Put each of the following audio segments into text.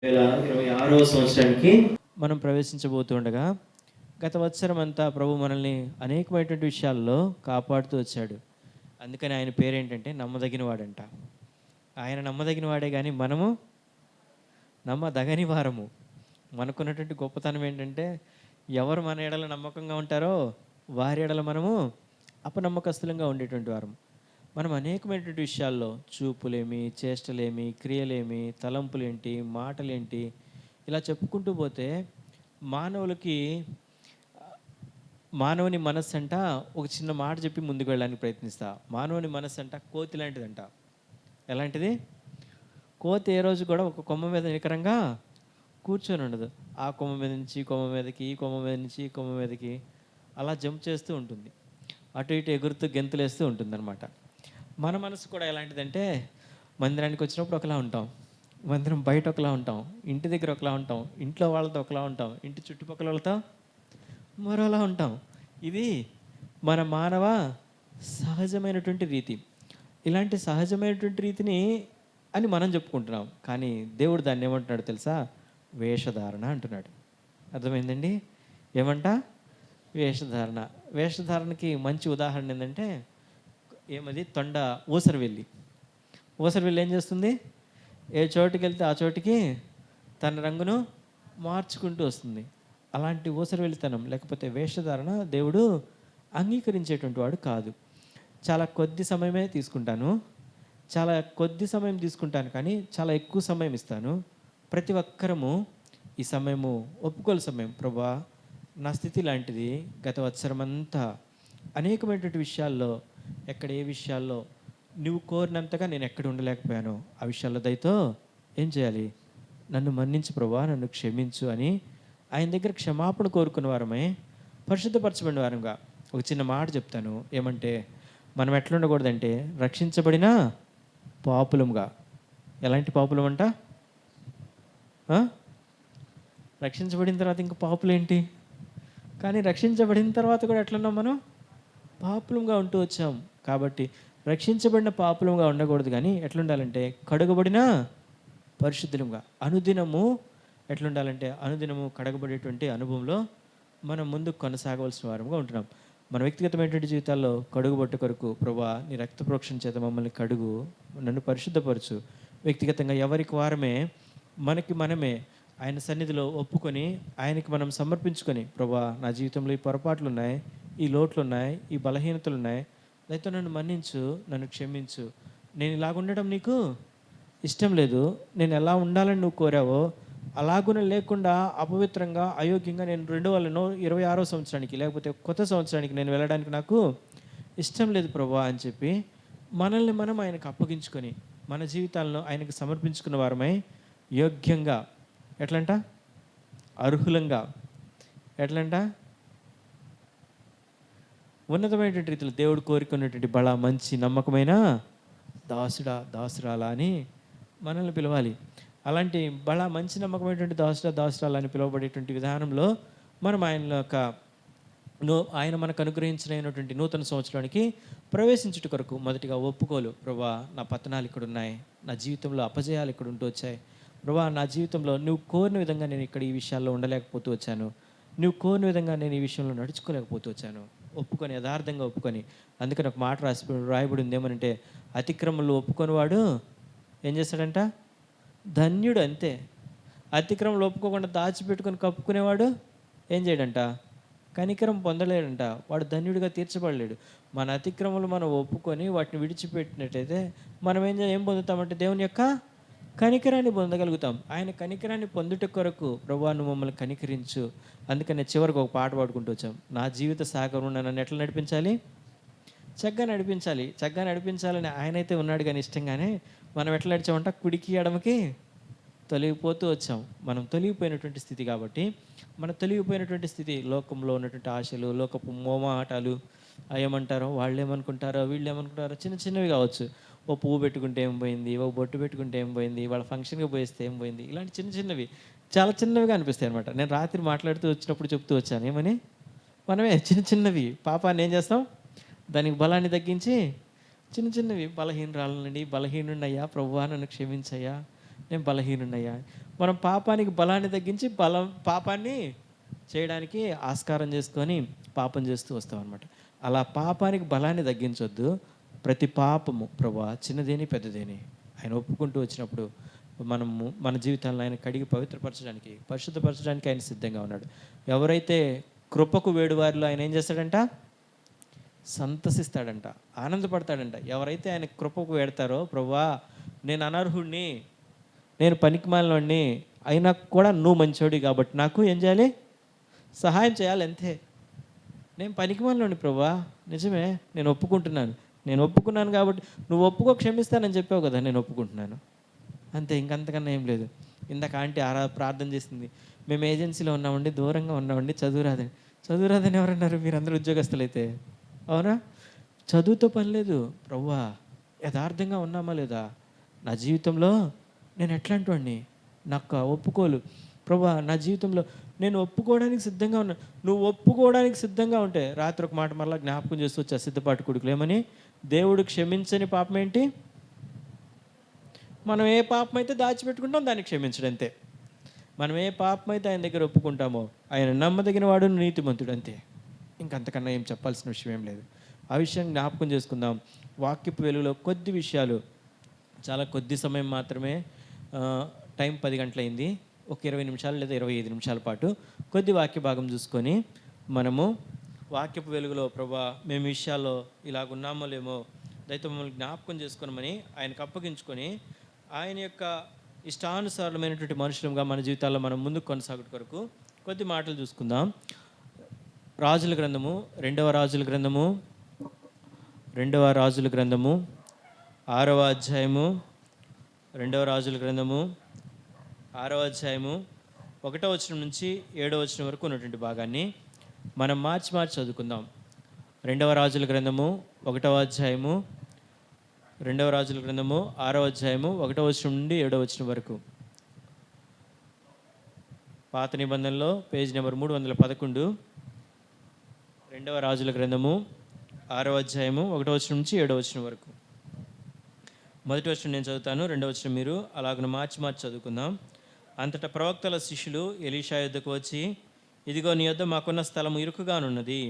2026వ సంవత్సరానికి మనం ప్రవేశించబోతుండగా గత సంవత్సరం అంతా ప్రభు మనల్ని అనేకమైనటువంటి విషయాల్లో కాపాడుతూ వచ్చాడు. అందుకని ఆయన పేరేంటంటే నమ్మదగిన వాడంట. ఆయన నమ్మదగిన వాడే కానీ మనము నమ్మదగని వారము. మనకున్నటువంటి గొప్పతనం ఏంటంటే ఎవరు మన ఎడల నమ్మకంగా ఉంటారో వారి ఎడల మనము అపనమ్మకస్తులంగా ఉండేటువంటి వారం. మనం అనేకమైనటువంటి విషయాల్లో చూపులేమి, చేష్టలేమి, క్రియలేమి, తలంపులేంటి, మాటలేంటి, ఇలా చెప్పుకుంటూ పోతే మానవులకి మానవుని మనస్సు అంట ఒక చిన్న మాట చెప్పి ముందుకు వెళ్ళడానికి ప్రయత్నిస్తా. మానవుని మనస్సు అంట కోతి లాంటిదంట. ఎలాంటిది? కోతి ఏ రోజు కూడా ఒక కొమ్మ మీద నికరంగా కూర్చొని ఉండదు. ఆ కొమ్మ మీద నుంచి ఈ కొమ్మ మీదకి, ఈ కొమ్మ మీద నుంచి ఈ కొమ్మ మీదకి అలా జంప్ చేస్తూ ఉంటుంది. అటు ఇటు ఎగురుతూ గెంతులేస్తూ ఉంటుందన్నమాట. మన మనసు కూడా ఎలాంటిదంటే మందిరానికి వచ్చినప్పుడు ఒకలా ఉంటాం, మందిరం బయట ఒకలా ఉంటాం, ఇంటి దగ్గర ఒకలా ఉంటాం, ఇంట్లో వాళ్ళతో ఒకలా ఉంటాం, ఇంటి చుట్టుపక్కల వాళ్ళతో మరోలా ఉంటాం. ఇది మన మానవ సహజమైనటువంటి రీతి. ఇలాంటి సహజమైనటువంటి రీతిని అని మనం చెప్పుకుంటున్నాం, కానీ దేవుడు దాన్ని ఏమంటున్నాడు తెలుసా? వేషధారణ అంటున్నాడు. అర్థమైందండి? ఏమంట? వేషధారణ. వేషధారణకి మంచి ఉదాహరణ ఏంటంటే ఏమది? తొండ ఊసరవెల్లి. ఊసరవెల్లి ఏం చేస్తుంది? ఏ చోటుకి వెళ్తే ఆ చోటికి తన రంగును మార్చుకుంటూ వస్తుంది. అలాంటి ఊసరవెల్లితనం లేకపోతే వేషధారణ దేవుడు అంగీకరించేటువంటి వాడు కాదు. చాలా కొద్ది సమయమే తీసుకుంటాను, చాలా కొద్ది సమయం తీసుకుంటాను, కానీ చాలా ఎక్కువ సమయం ఇస్తాను. ప్రతి ఒక్కరము ఈ సమయము ఒప్పుకోలు సమయం. ప్రభువా, నా స్థితి లాంటిది. గత సంవత్సరం అంతా అనేకమైనటువంటి విషయాల్లో, ఎక్కడ ఏ విషయాల్లో నువ్వు కోరినంతగా నేను ఎక్కడ ఉండలేకపోయాను, ఆ విషయాల్లో దయతో ఏం చేయాలి? నన్ను మన్నించు ప్రభువా, నన్ను క్షమించు అని ఆయన దగ్గర క్షమాపణ కోరుకున్న వారమే, పరిశుద్ధపరచబడిన వారంగా. ఒక చిన్న మాట చెప్తాను. ఏమంటే మనం ఎట్లా ఉండకూడదంటే రక్షించబడిన పాపులంగా. ఎలాంటి పాపులం అంట? రక్షించబడిన తర్వాత ఇంకా పాపులేంటి? కానీ రక్షించబడిన తర్వాత కూడా ఎట్లున్నాం మనం? పాపులంగా ఉంటూ వచ్చాం. కాబట్టి రక్షించబడిన పాపులంగా ఉండకూడదు, కానీ ఎట్లుండాలంటే కడగబడిన పరిశుద్ధులంగా. అనుదినము ఎట్లుండాలంటే అనుదినము కడగబడేటువంటి అనుభవంలో మనం ముందుకు కొనసాగవలసిన వారంగా ఉంటున్నాం. మన వ్యక్తిగతమైనటువంటి జీవితాల్లో కడుగుబట్టు కొరకు ప్రభువా, నీ రక్త ప్రోక్షణ చేత మమ్మల్ని కడుగు, నన్ను పరిశుద్ధపరచు. వ్యక్తిగతంగా ఎవరికి వారమే మనకి మనమే ఆయన సన్నిధిలో ఒప్పుకొని ఆయనకి మనం సమర్పించుకొని, ప్రభువా, నా జీవితంలో ఈ పొరపాట్లు ఉన్నాయి, ఈ లోట్లు ఉన్నాయి, ఈ బలహీనతలు ఉన్నాయి, దయతో నన్ను మన్నించు, నన్ను క్షమించు. నేను ఇలాగ ఉండడం నీకు ఇష్టం లేదు. నేను ఎలా ఉండాలని నువ్వు కోరావో అలాగున లేకుండా అపవిత్రంగా, అయోగ్యంగా నేను 2026వ సంవత్సరానికి లేకపోతే కొత్త సంవత్సరానికి నేను వెళ్ళడానికి నాకు ఇష్టం లేదు ప్రభువా అని చెప్పి మనల్ని మనం ఆయనకు అప్పగించుకొని మన జీవితాలను ఆయనకు సమర్పించుకున్న వారమై యోగ్యంగా, ఎట్లంట? అర్హులంగా, ఎట్లంట? ఉన్నతమైనటువంటి రీతిలో దేవుడు కోరుకున్నటువంటి బల మంచి నమ్మకమైన దాసుడా, దాసురాలా అని మనల్ని పిలవాలి. అలాంటి బల మంచి నమ్మకమైనటువంటి దాసుడా, దాసురాలా అని పిలువబడేటువంటి విధానంలో మనం ఆయన మనకు అనుగ్రహించినటువంటి నూతన సంవత్సరానికి ప్రవేశించుట కొరకు మొదటిగా ఒప్పుకోలు. ప్రభువా, నా పతనాలు ఇక్కడ ఉన్నాయి, నా జీవితంలో అపజయాలు ఇక్కడ ఉంటూ వచ్చాయి. ప్రభువా, నా జీవితంలో నువ్వు కోరిన విధంగా నేను ఇక్కడ ఈ విషయాల్లో ఉండలేకపోతూ వచ్చాను, నువ్వు కోరిన విధంగా నేను ఈ విషయంలో నడుచుకోలేకపోతూ వచ్చాను. ఒప్పుకొని, యథార్థంగా ఒప్పుకొని. అందుకని ఒక మాట రాయబడి ఉంది. ఏమనంటే అతిక్రమంలో ఒప్పుకొని వాడు ఏం చేస్తాడంట? ధన్యుడు. అంతే. అతిక్రమంలో ఒప్పుకోకుండా దాచిపెట్టుకొని కప్పుకునేవాడు ఏం చేయడంట? కనికరం పొందలేడంట. వాడు ధన్యుడిగా తీర్చబడలేడు. మన అతిక్రమలు మనం ఒప్పుకొని వాటిని విడిచిపెట్టినట్టయితే మనం ఏం పొందుతామంటే దేవుని యొక్క కనికరాన్ని పొందగలుగుతాం. ఆయన కనికరాన్ని పొందుట కొరకు ప్రభువా, నువ్వు మమ్మల్ని కనికరించు. అందుకని చివరికి ఒక పాట పాడుకుంటూ వచ్చాం. నా జీవిత సాగరం నన్ను ఎట్లా నడిపించాలి? చక్కగా నడిపించాలి. చక్కగా నడిపించాలని ఆయనైతే ఉన్నాడు, కానీ ఇష్టంగానే మనం ఎట్లా నడిచామంట? కుడికి ఎడమకి తొలగిపోతూ వచ్చాం. మనం తొలగిపోయినటువంటి స్థితి. కాబట్టి మన తొలగిపోయినటువంటి స్థితి, లోకంలో ఉన్నటువంటి ఆశలు, లోకపు మోమాటాలు, ఏమంటారో వాళ్ళు ఏమనుకుంటారో వీళ్ళు ఏమనుకుంటారో, చిన్న చిన్నవి కావచ్చు. ఓ పువ్వు పెట్టుకుంటే ఏం పోయింది, ఓ బొట్టు పెట్టుకుంటే ఏం పోయింది, వాళ్ళ ఫంక్షన్కి పోయిస్తే ఏం పోయింది, ఇలాంటి చిన్న చిన్నవి చాలా చిన్నవిగా అనిపిస్తాయి అనమాట. నేను రాత్రి మాట్లాడుతూ వచ్చినప్పుడు చెప్తూ వచ్చాను. ఏమని? మనమే చిన్న చిన్నవి పాపాన్ని ఏం చేస్తాం? దానికి బలాన్ని తగ్గించి చిన్న చిన్నవి బలహీనరాలనండి, బలహీనున్నయ్యా ప్రభువా, నన్ను క్షమించయ్యా, నేను బలహీనున్నయ్యా. మనం పాపానికి బలాన్ని తగ్గించి పాపాన్ని చేయడానికి ఆస్కారం చేసుకొని పాపం చేస్తూ వస్తాం అనమాట. అలా పాపానికి బలాన్ని తగ్గించొద్దు. ప్రతి పాపము ప్రభువా, చిన్నదేని పెద్దదేని ఆయన ఒప్పుకుంటూ వచ్చినప్పుడు మనము మన జీవితాలను ఆయన కడిగి పవిత్రపరచడానికి, పరిశుద్ధపరచడానికి ఆయన సిద్ధంగా ఉన్నాడు. ఎవరైతే కృపకు వేడువారిలో ఆయన ఏం చేస్తాడంట? సంతసిస్తాడంట, ఆనందపడతాడంట. ఎవరైతే ఆయన కృపకు వేడతారో, ప్రభువా నేను అనర్హుడిని, నేను పనికిమాలినోడిని, అయినా కూడా నువ్వు మంచోడి కాబట్టి నాకు ఏం చేయాలి? సహాయం చేయాలి అంతే. నేను పనికిమాలినోడిని ప్రభువా, నిజమే, నేను ఒప్పుకున్నాను కాబట్టి నువ్వు ఒప్పుకో, క్షమిస్తానని చెప్పావు కదా, నేను ఒప్పుకుంటున్నాను అంతే. ఇంకంతకన్నా ఏం లేదు. ఇందాక ఆంటీ ప్రార్థన చేసింది, మేము ఏజెన్సీలో ఉన్నామండి, దూరంగా ఉన్నామండి, చదువురాదని ఎవరన్నారు? మీరందరూ ఉద్యోగస్తులైతే. అవునా? చదువుతో పని లేదు. ప్రభువా యథార్థంగా ఉన్నామా లేదా? నా జీవితంలో నేను ఎట్లాంటి వాడిని? నాకు ఒప్పుకోలు ప్రభువా, నా జీవితంలో నేను ఒప్పుకోవడానికి సిద్ధంగా ఉన్నా. నువ్వు ఒప్పుకోవడానికి సిద్ధంగా ఉంటే రాత్రి ఒక మాట మరలా జ్ఞాపకం చేస్తూ వచ్చా సిద్ధపాటు కొడుకులు ఏమని? దేవుడు క్షమించని పాపం ఏంటి? మనం ఏ పాపం అయితే దాచిపెట్టుకుంటాం దాన్ని క్షమించడం అంతే. మనం ఏ పాపం అయితే ఆయన దగ్గర ఒప్పుకుంటామో ఆయన నమ్మదగిన వాడు, నీతిమంతుడు అంతే. ఇంకంతకన్నా ఏం చెప్పాల్సిన విషయం ఏం లేదు. ఆ విషయం జ్ఞాపకం చేసుకుందాం. వాక్యపు వెలుగులో కొద్ది విషయాలు, చాలా కొద్ది సమయం మాత్రమే. టైం 10 గంటలైంది. ఒక 20 నిమిషాలు లేదా 25 నిమిషాల పాటు కొద్ది వాక్య భాగం చూసుకొని మనము వాక్యపు వెలుగులో ప్రభా మేము విషయాల్లో ఇలాగున్నామో లేమో దయతో మమ్మల్ని జ్ఞాపకం చేసుకోనమని ఆయనకు అప్పగించుకొని ఆయన యొక్క ఇష్టానుసారమైనటువంటి మనుషులుగా మన జీవితాల్లో మనం ముందుకు కొనసాగుట కొరకు కొద్ది మాటలు చూసుకుందాం. రాజుల గ్రంథము, రెండవ రాజుల గ్రంథము 6వ అధ్యాయము, 6వ అధ్యాయము 1వ వచనం నుంచి 7వ వచనం వరకు ఉన్నటువంటి భాగాన్ని మనం మార్చి చదువుకుందాం. రెండవ రాజుల గ్రంథము 6వ అధ్యాయము 1వ వచనం నుండి 7వ వచనం వరకు. పాత నిబంధనలో పేజ్ నెంబర్ 311. రెండవ రాజుల గ్రంథము 6వ అధ్యాయము 1వ వచనం నుంచి 7వ వచనం వరకు. మొదటి వచనం నేను చదువుతాను, 2వ వచనం మీరు అలాగ మార్చి చదువుకుందాం. అంతటా ప్రవక్తల శిష్యులు ఎలీషా యొద్దకు వచ్చి, ఇదిగో నీ యొద్ద మాకున్న స్థలము ఇరుకుగానున్నది,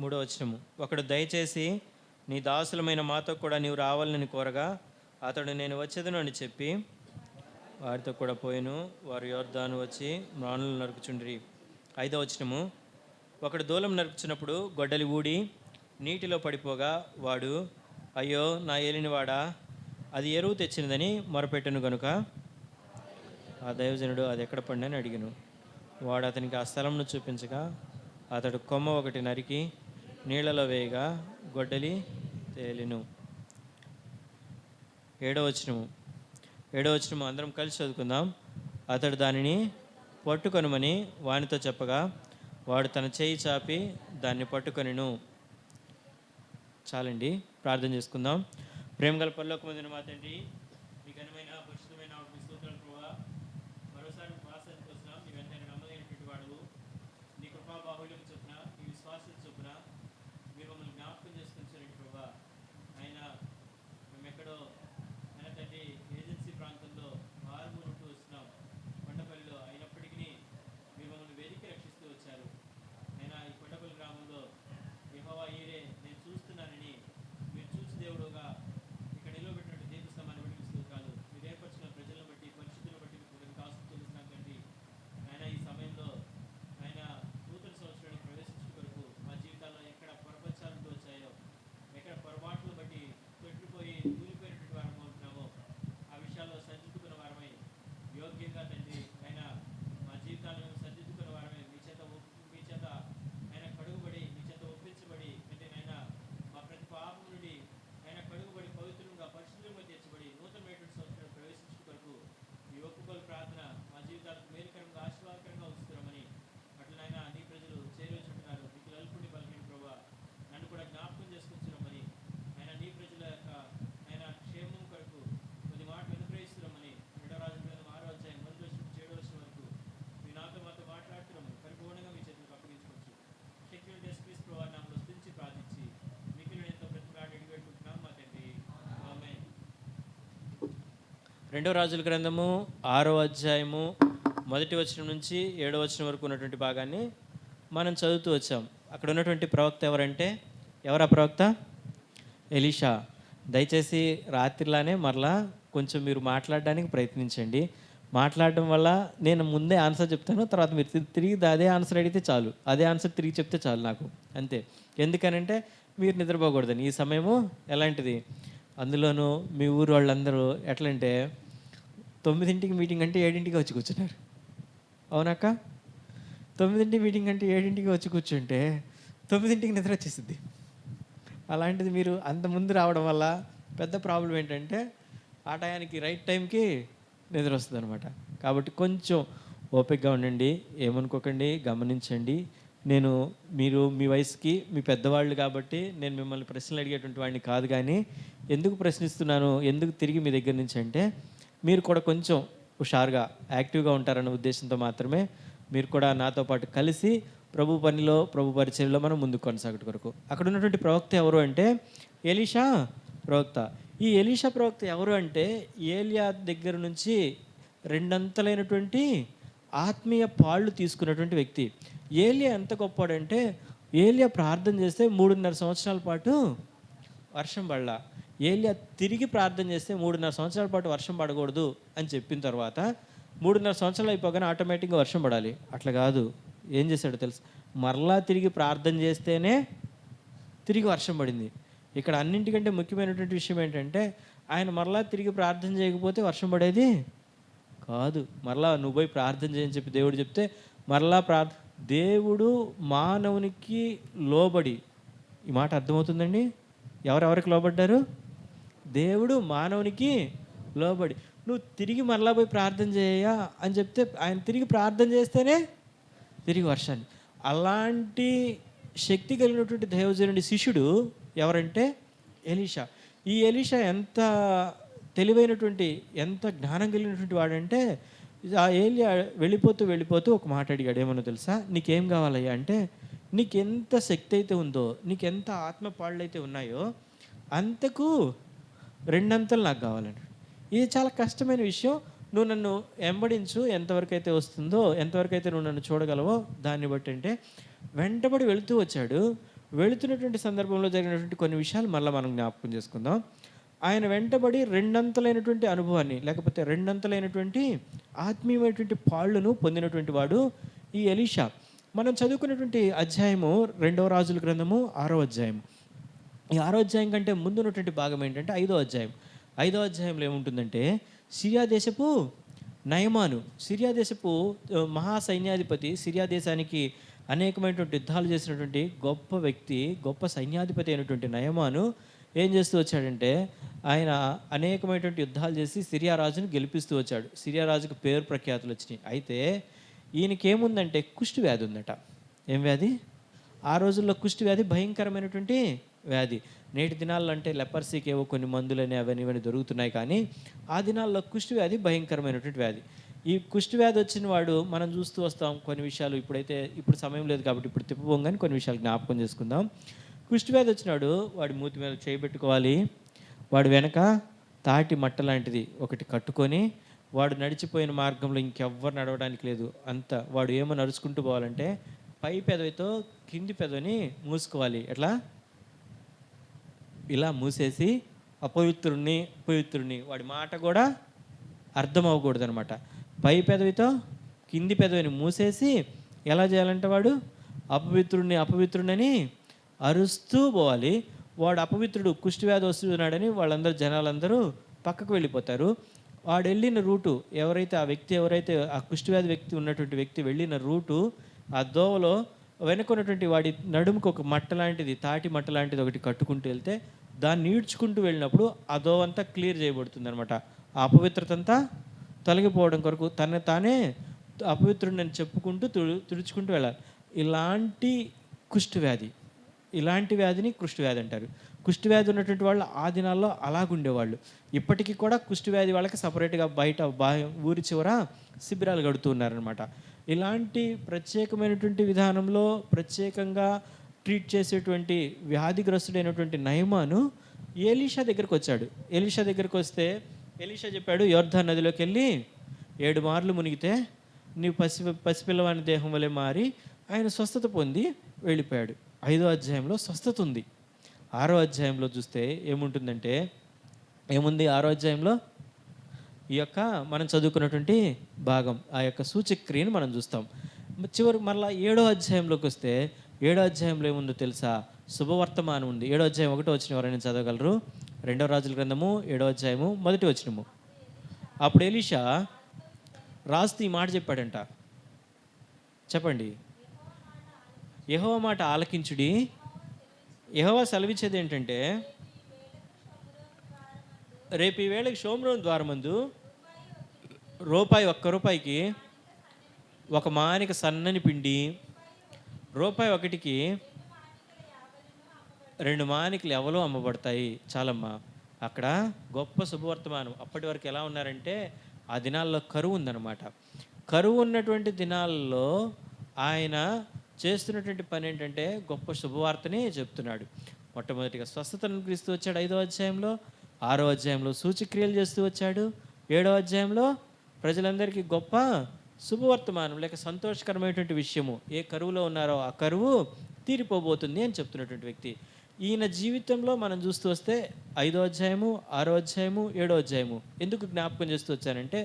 మూడవ వచనము, ఒకడు దయచేసి నీ దాసులమైన మాతో కూడా నీవు రావాలని కోరగా అతడు నేను వచ్చేదను అని చెప్పి వారితో కూడా పోయిను. వారు యొర్దాను వచ్చి మ్రానులు నరుకుచుండ్రి. 5వ వచనము, ఒకడు దూలం నరుకుచున్నప్పుడు గొడ్డలి ఊడి నీటిలో పడిపోగా వాడు, అయ్యో నా ఏలినవాడా, అది ఎరువు తెచ్చినదని మొరపెట్టను గనుక ఆ దైవజనుడు అది ఎక్కడ పడినని అడిగాను. వాడు అతనికి ఆ స్థలంను చూపించగా అతడు కొమ్మ ఒకటి నరికి నీళ్లలో వేయగా గొడ్డలి తేలిను. 7వ వచనము అందరం కలిసి చదువుకుందాం. అతడు దానిని పట్టుకొనమని వానితో చెప్పగా వాడు తన చేయి చాపి దాన్ని పట్టుకొనిను. చాలండి, ప్రార్థన చేసుకుందాం. ప్రేమగల పరలోకమందున మా తండ్రి, మీ ఘనమైన పరిశుద్ధమైన స్తోత్రాలు ప్రభువా. మరోసారి వాసానికి వస్తున్నాం. నీ వెంటనే నమ్మదగినటువంటి వాడు, నీ కృపా బాహుళ్యం చొప్పున, నీ విశ్వాసం చొప్పున మీరు మమ్మల్ని జ్ఞాపకం చేసుకుంటారండి ప్రభువా. అయినా మేము ఎక్కడో తండ్రి ఏజెన్సీ ప్రాంతంలో మారుమూల ఉంటూ వస్తున్నాం, కొండపల్లిలో. అయినప్పటికీ మీరు మమ్మల్ని వెతికి రక్షిస్తూ వచ్చారు. అయినా ఈ కొండపల్లి గ్రామంలో యెహోవా ఈరే నేను చూస్తున్నానని మీరు చూసి దేవుడుగా ఇక్కడ నిలబెట్టినట్టు దీపస్తంభాన్ని బట్టి రెండవ రాజుల గ్రంథము 6వ అధ్యాయము 1వ వచనం నుంచి 7వ వచనం వరకు ఉన్నటువంటి భాగాన్ని మనం చదువుతూ వచ్చాం. అక్కడ ఉన్నటువంటి ప్రవక్త ఎవరంటే, ఎవరా ప్రవక్త? ఎలీషా. దయచేసి రాత్రిలానే మరలా కొంచెం మీరు మాట్లాడడానికి ప్రయత్నించండి. మాట్లాడడం వల్ల నేను ముందే ఆన్సర్ చెప్తాను, తర్వాత మీరు తిరిగి అదే ఆన్సర్ అడిగితే చాలు, అదే ఆన్సర్ తిరిగి చెప్తే చాలు నాకు, అంతే. ఎందుకనంటే మీరు నిద్రపోకూడదని. ఈ సమయము ఎలాంటిది, అందులోనూ మీ ఊరు వాళ్ళందరూ ఎట్లంటే 9ంటికి మీటింగ్ అంటే 7ంటికి వచ్చి కూర్చున్నారు. అవునక్క? 9ంటికి మీటింగ్ అంటే 7ంటికి వచ్చి కూర్చుంటే 9ంటికి నిద్ర వచ్చేసింది. అలాంటిది మీరు అంత ముందు రావడం వల్ల పెద్ద ప్రాబ్లం ఏంటంటే ఆ టయానికి రైట్ టైంకి నిద్ర వస్తుంది అనమాట. కాబట్టి కొంచెం ఓపికగా ఉండండి, ఏమనుకోకండి, గమనించండి. మీరు మీ వయసుకి మీ పెద్దవాళ్ళు కాబట్టి నేను మిమ్మల్ని ప్రశ్నలు అడిగేటువంటి వాడిని కాదు. కానీ ఎందుకు ప్రశ్నిస్తున్నాను, ఎందుకు తిరిగి మీ దగ్గర నుంచి అంటే, మీరు కూడా కొంచెం హుషారుగా యాక్టివ్గా ఉంటారన్న ఉద్దేశంతో మాత్రమే మీరు కూడా నాతో పాటు కలిసి ప్రభు పనిలో, ప్రభు పరిచర్యలో మనం ముందుకు కొనసాగట కొరకు. అక్కడ ఉన్నటువంటి ప్రవక్త ఎవరు అంటే ఎలీషా ప్రవక్త. ఈ ఎలీషా ప్రవక్త ఎవరు అంటే ఏలియా దగ్గర నుంచి రెండంతలైనటువంటి ఆత్మీయ పాళ్ళు తీసుకున్నటువంటి వ్యక్తి. ఏలియా ఎంత గొప్పవాడంటే, ఏలియా ప్రార్థన చేస్తే 3.5 సంవత్సరాల పాటు వర్షం పడలా. ఏలియా తిరిగి ప్రార్థన చేస్తే 3.5 సంవత్సరాల పాటు వర్షం పడకూడదు అని చెప్పిన తర్వాత 3.5 సంవత్సరాలు అయిపోగానే ఆటోమేటిక్గా వర్షం పడాలి. అట్లా కాదు. ఏం చేశాడో తెలుసు, మరలా తిరిగి ప్రార్థన చేస్తేనే తిరిగి వర్షం పడింది. ఇక్కడ అన్నింటికంటే ముఖ్యమైనటువంటి విషయం ఏంటంటే, ఆయన మరలా తిరిగి ప్రార్థన చేయకపోతే వర్షం పడేది కాదు. మరలా నువ్వు పోయి ప్రార్థన చేయని చెప్పి దేవుడు చెప్తే మరలా దేవుడు మానవునికి లోబడి, ఈ మాట అర్థమవుతుందండి? ఎవరెవరికి లోబడ్డారు? దేవుడు మానవునికి లోబడి. నువ్వు తిరిగి మరలా పోయి ప్రార్థన చేయ అని చెప్తే ఆయన తిరిగి ప్రార్థన చేస్తేనే తిరిగి వర్షాన్ని. అలాంటి శక్తి కలిగినటువంటి దైవజనుడి శిష్యుడు ఎవరంటే ఎలీషా. ఈ ఎలీషా ఎంత తెలివైనటువంటి, ఎంత జ్ఞానం కలిగినటువంటి వాడంటే, ఆ ఏలియా వెళ్ళిపోతూ ఒక మాట అడిగాడు. ఏమన్నా తెలుసా? నీకేం కావాలయ్యా అంటే, నీకెంత శక్తి అయితే ఉందో, నీకెంత ఆత్మ పాళ్ళైతే ఉన్నాయో అంతకు 2 అంతలు నాకు కావాలండి. ఇది చాలా కష్టమైన విషయం. నువ్వు నన్ను వెంబడించు, ఎంతవరకు అయితే వస్తుందో, ఎంతవరకు అయితే నువ్వు నన్ను చూడగలవో దాన్ని బట్టి అంటే వెంటబడి వెళుతూ వచ్చాడు. వెళుతున్నటువంటి సందర్భంలో జరిగినటువంటి కొన్ని విషయాలు మళ్ళీ మనం జ్ఞాపకం చేసుకుందాం. ఆయన వెంటబడి 2 అంతలైనటువంటి అనుభవాన్ని, లేకపోతే 2 అంతలైనటువంటి ఆత్మీయమైనటువంటి పాళ్ళను పొందినటువంటి వాడు ఈ ఎలీషా. మనం చదువుకున్నటువంటి అధ్యాయము 2వ రాజుల గ్రంథము 6వ అధ్యాయం. ఈ 6వ అధ్యాయం కంటే ముందు ఉన్నటువంటి భాగం ఏంటంటే 5వ అధ్యాయం. 5వ అధ్యాయంలో ఏముంటుందంటే, సిరియా దేశపు నయమాను, సిరియా దేశపు మహాసైన్యాధిపతి, సిరియా దేశానికి అనేకమైనటువంటి యుద్ధాలు చేసినటువంటి గొప్ప వ్యక్తి, గొప్ప సైన్యాధిపతి అయినటువంటి నయమాను ఏం చేస్తూ వచ్చాడంటే, ఆయన అనేకమైనటువంటి యుద్ధాలు చేసి సిరియా రాజును గెలిపిస్తూ వచ్చాడు. సిరియా రాజుకు పేరు ప్రఖ్యాతులు వచ్చినాయి. అయితే ఈయనకేముందంటే కుష్టి వ్యాధి ఉందట. ఏం వ్యాధి? ఆ రోజుల్లో కుష్టి వ్యాధి భయంకరమైనటువంటి వ్యాధి. నేటి దినాల్లో అంటే లెపర్సీకి ఏవో కొన్ని మందులని అవన్నీ ఇవన్నీ దొరుకుతున్నాయి. కానీ ఆ దినాల్లో కుష్టి వ్యాధి భయంకరమైనటువంటి వ్యాధి. ఈ కుష్టి వ్యాధి వచ్చిన వాడు మనం చూస్తూ వస్తాం కొన్ని విషయాలు. ఇప్పుడు సమయం లేదు కాబట్టి ఇప్పుడు తిప్పబోం, కానీ కొన్ని విషయాలు జ్ఞాపకం చేసుకుందాం. కుష్టి వ్యాధి వచ్చినాడు, వాడి మూతి మీద చేయబెట్టుకోవాలి. వాడు వెనక తాటి మట్ట లాంటిది ఒకటి కట్టుకొని, వాడు నడిచిపోయిన మార్గంలో ఇంకెవ్వరు నడవడానికి లేదు. అంత వాడు ఏమో నడుచుకుంటూ పోవాలంటే పై పెదవితో కింది పెదవిని మూసుకోవాలి. ఎట్లా? ఇలా మూసేసి అపవిత్రుణ్ణి వాడి మాట కూడా అర్థం అవ్వకూడదు అనమాట. పై పెదవితో కింది పెదవిని మూసేసి ఎలా చేయాలంటే వాడు అపవిత్రుడిని అరుస్తూ పోవాలి. వాడు అపవిత్రుడు, కుష్టి వ్యాధి వస్తున్నాడని జనాలందరూ పక్కకు వెళ్ళిపోతారు. వాడు వెళ్ళిన రూటు ఎవరైతే ఆ కుష్టి వ్యాధి వ్యక్తి ఉన్నటువంటి వ్యక్తి వెళ్ళిన రూటు, ఆ దోవలో వెనుకున్నటువంటి వాడి నడుముకు ఒక మట్ట లాంటిది, తాటి మట్ట లాంటిది ఒకటి కట్టుకుంటూ వెళ్తే దాన్ని ఈడ్చుకుంటూ వెళ్ళినప్పుడు ఆ దోవంతా క్లియర్ చేయబడుతుంది అనమాట. ఆ అపవిత్రత అంతా తొలగిపోవడం కొరకు తానే అపవిత్రుడిని చెప్పుకుంటూ తుడుచుకుంటూ వెళ్ళాలి. ఇలాంటి వ్యాధిని కుష్టి వ్యాధి అంటారు. కుష్టి వ్యాధి ఉన్నటువంటి వాళ్ళు ఆ దినాల్లో అలాగుండేవాళ్ళు. ఇప్పటికీ కూడా కుష్టి వ్యాధి వాళ్ళకి సపరేట్గా బయట ఊరి చివర శిబిరాలు కడుతూ ఉన్నారనమాట. ఇలాంటి ప్రత్యేకమైనటువంటి విధానంలో ప్రత్యేకంగా ట్రీట్ చేసేటువంటి వ్యాధిగ్రస్తుడైనటువంటి నయమాను ఎలీషా దగ్గరికి వచ్చాడు. ఎలీషా దగ్గరికి వస్తే ఎలీషా చెప్పాడు, యోర్దాను నదిలోకి వెళ్ళి 7 మార్లు మునిగితే నీవు పసిపిల్లవాని దేహం వలె మారి, ఆయన స్వస్థత పొంది వెళ్ళిపోయాడు. 5వ అధ్యాయంలో స్వస్థత ఉంది. 6వ అధ్యాయంలో చూస్తే ఏముంటుందంటే, ఏముంది 6వ అధ్యాయంలో? ఈ యొక్క మనం చదువుకున్నటువంటి భాగం, ఆ యొక్క సూచక్రియను మనం చూస్తాం. చివరి మళ్ళీ 7వ అధ్యాయంలోకి వస్తే, 7వ అధ్యాయంలో ఏముందో తెలుసా? శుభవర్తమానం ఉంది. 7వ అధ్యాయం 1వ వచనం ఎవరైనా చదవగలరు? 2వ రాజుల గ్రంథము 7వ అధ్యాయము 1వ వచనము. అప్పుడు ఎలీషా రాజుతో ఈ మాట చెప్పాడంట. చెప్పండి. యెహోవా మాట ఆలకించుడి. యెహోవా సెలవిచ్చేది ఏంటంటే, రేపు ఈ వేళకి షోమ్రోన్ ద్వారమందు రూపాయికి 1 మానిక సన్నని పిండి, రూపాయి 1కి 2 మానికలు ఎవలో అమ్మబడతాయి. చాలమ్మా. అక్కడ గొప్ప శుభవర్తమానం. అప్పటి వరకు ఎలా ఉన్నారంటే, ఆ దినాల్లో కరువు ఉందన్నమాట. కరువు ఉన్నటువంటి దినాల్లో ఆయన చేస్తున్నటువంటి పని ఏంటంటే, గొప్ప శుభవార్తని చెప్తున్నాడు. మొట్టమొదటిగా స్వస్థతను క్రీస్తూ వచ్చాడు 5వ అధ్యాయంలో, 6వ అధ్యాయంలో సూచక్రియలు చేస్తూ వచ్చాడు, 7వ అధ్యాయంలో ప్రజలందరికీ గొప్ప శుభవర్తమానం లేక సంతోషకరమైనటువంటి విషయము, ఏ కరువులో ఉన్నారో ఆ కరువు తీరిపోబోతుంది అని చెప్తున్నటువంటి వ్యక్తి. ఈయన జీవితంలో మనం చూస్తూ వస్తే 5వ అధ్యాయము, 6వ అధ్యాయము, 7వ అధ్యాయము ఎందుకు జ్ఞాపకం చేస్తూ వచ్చానంటే,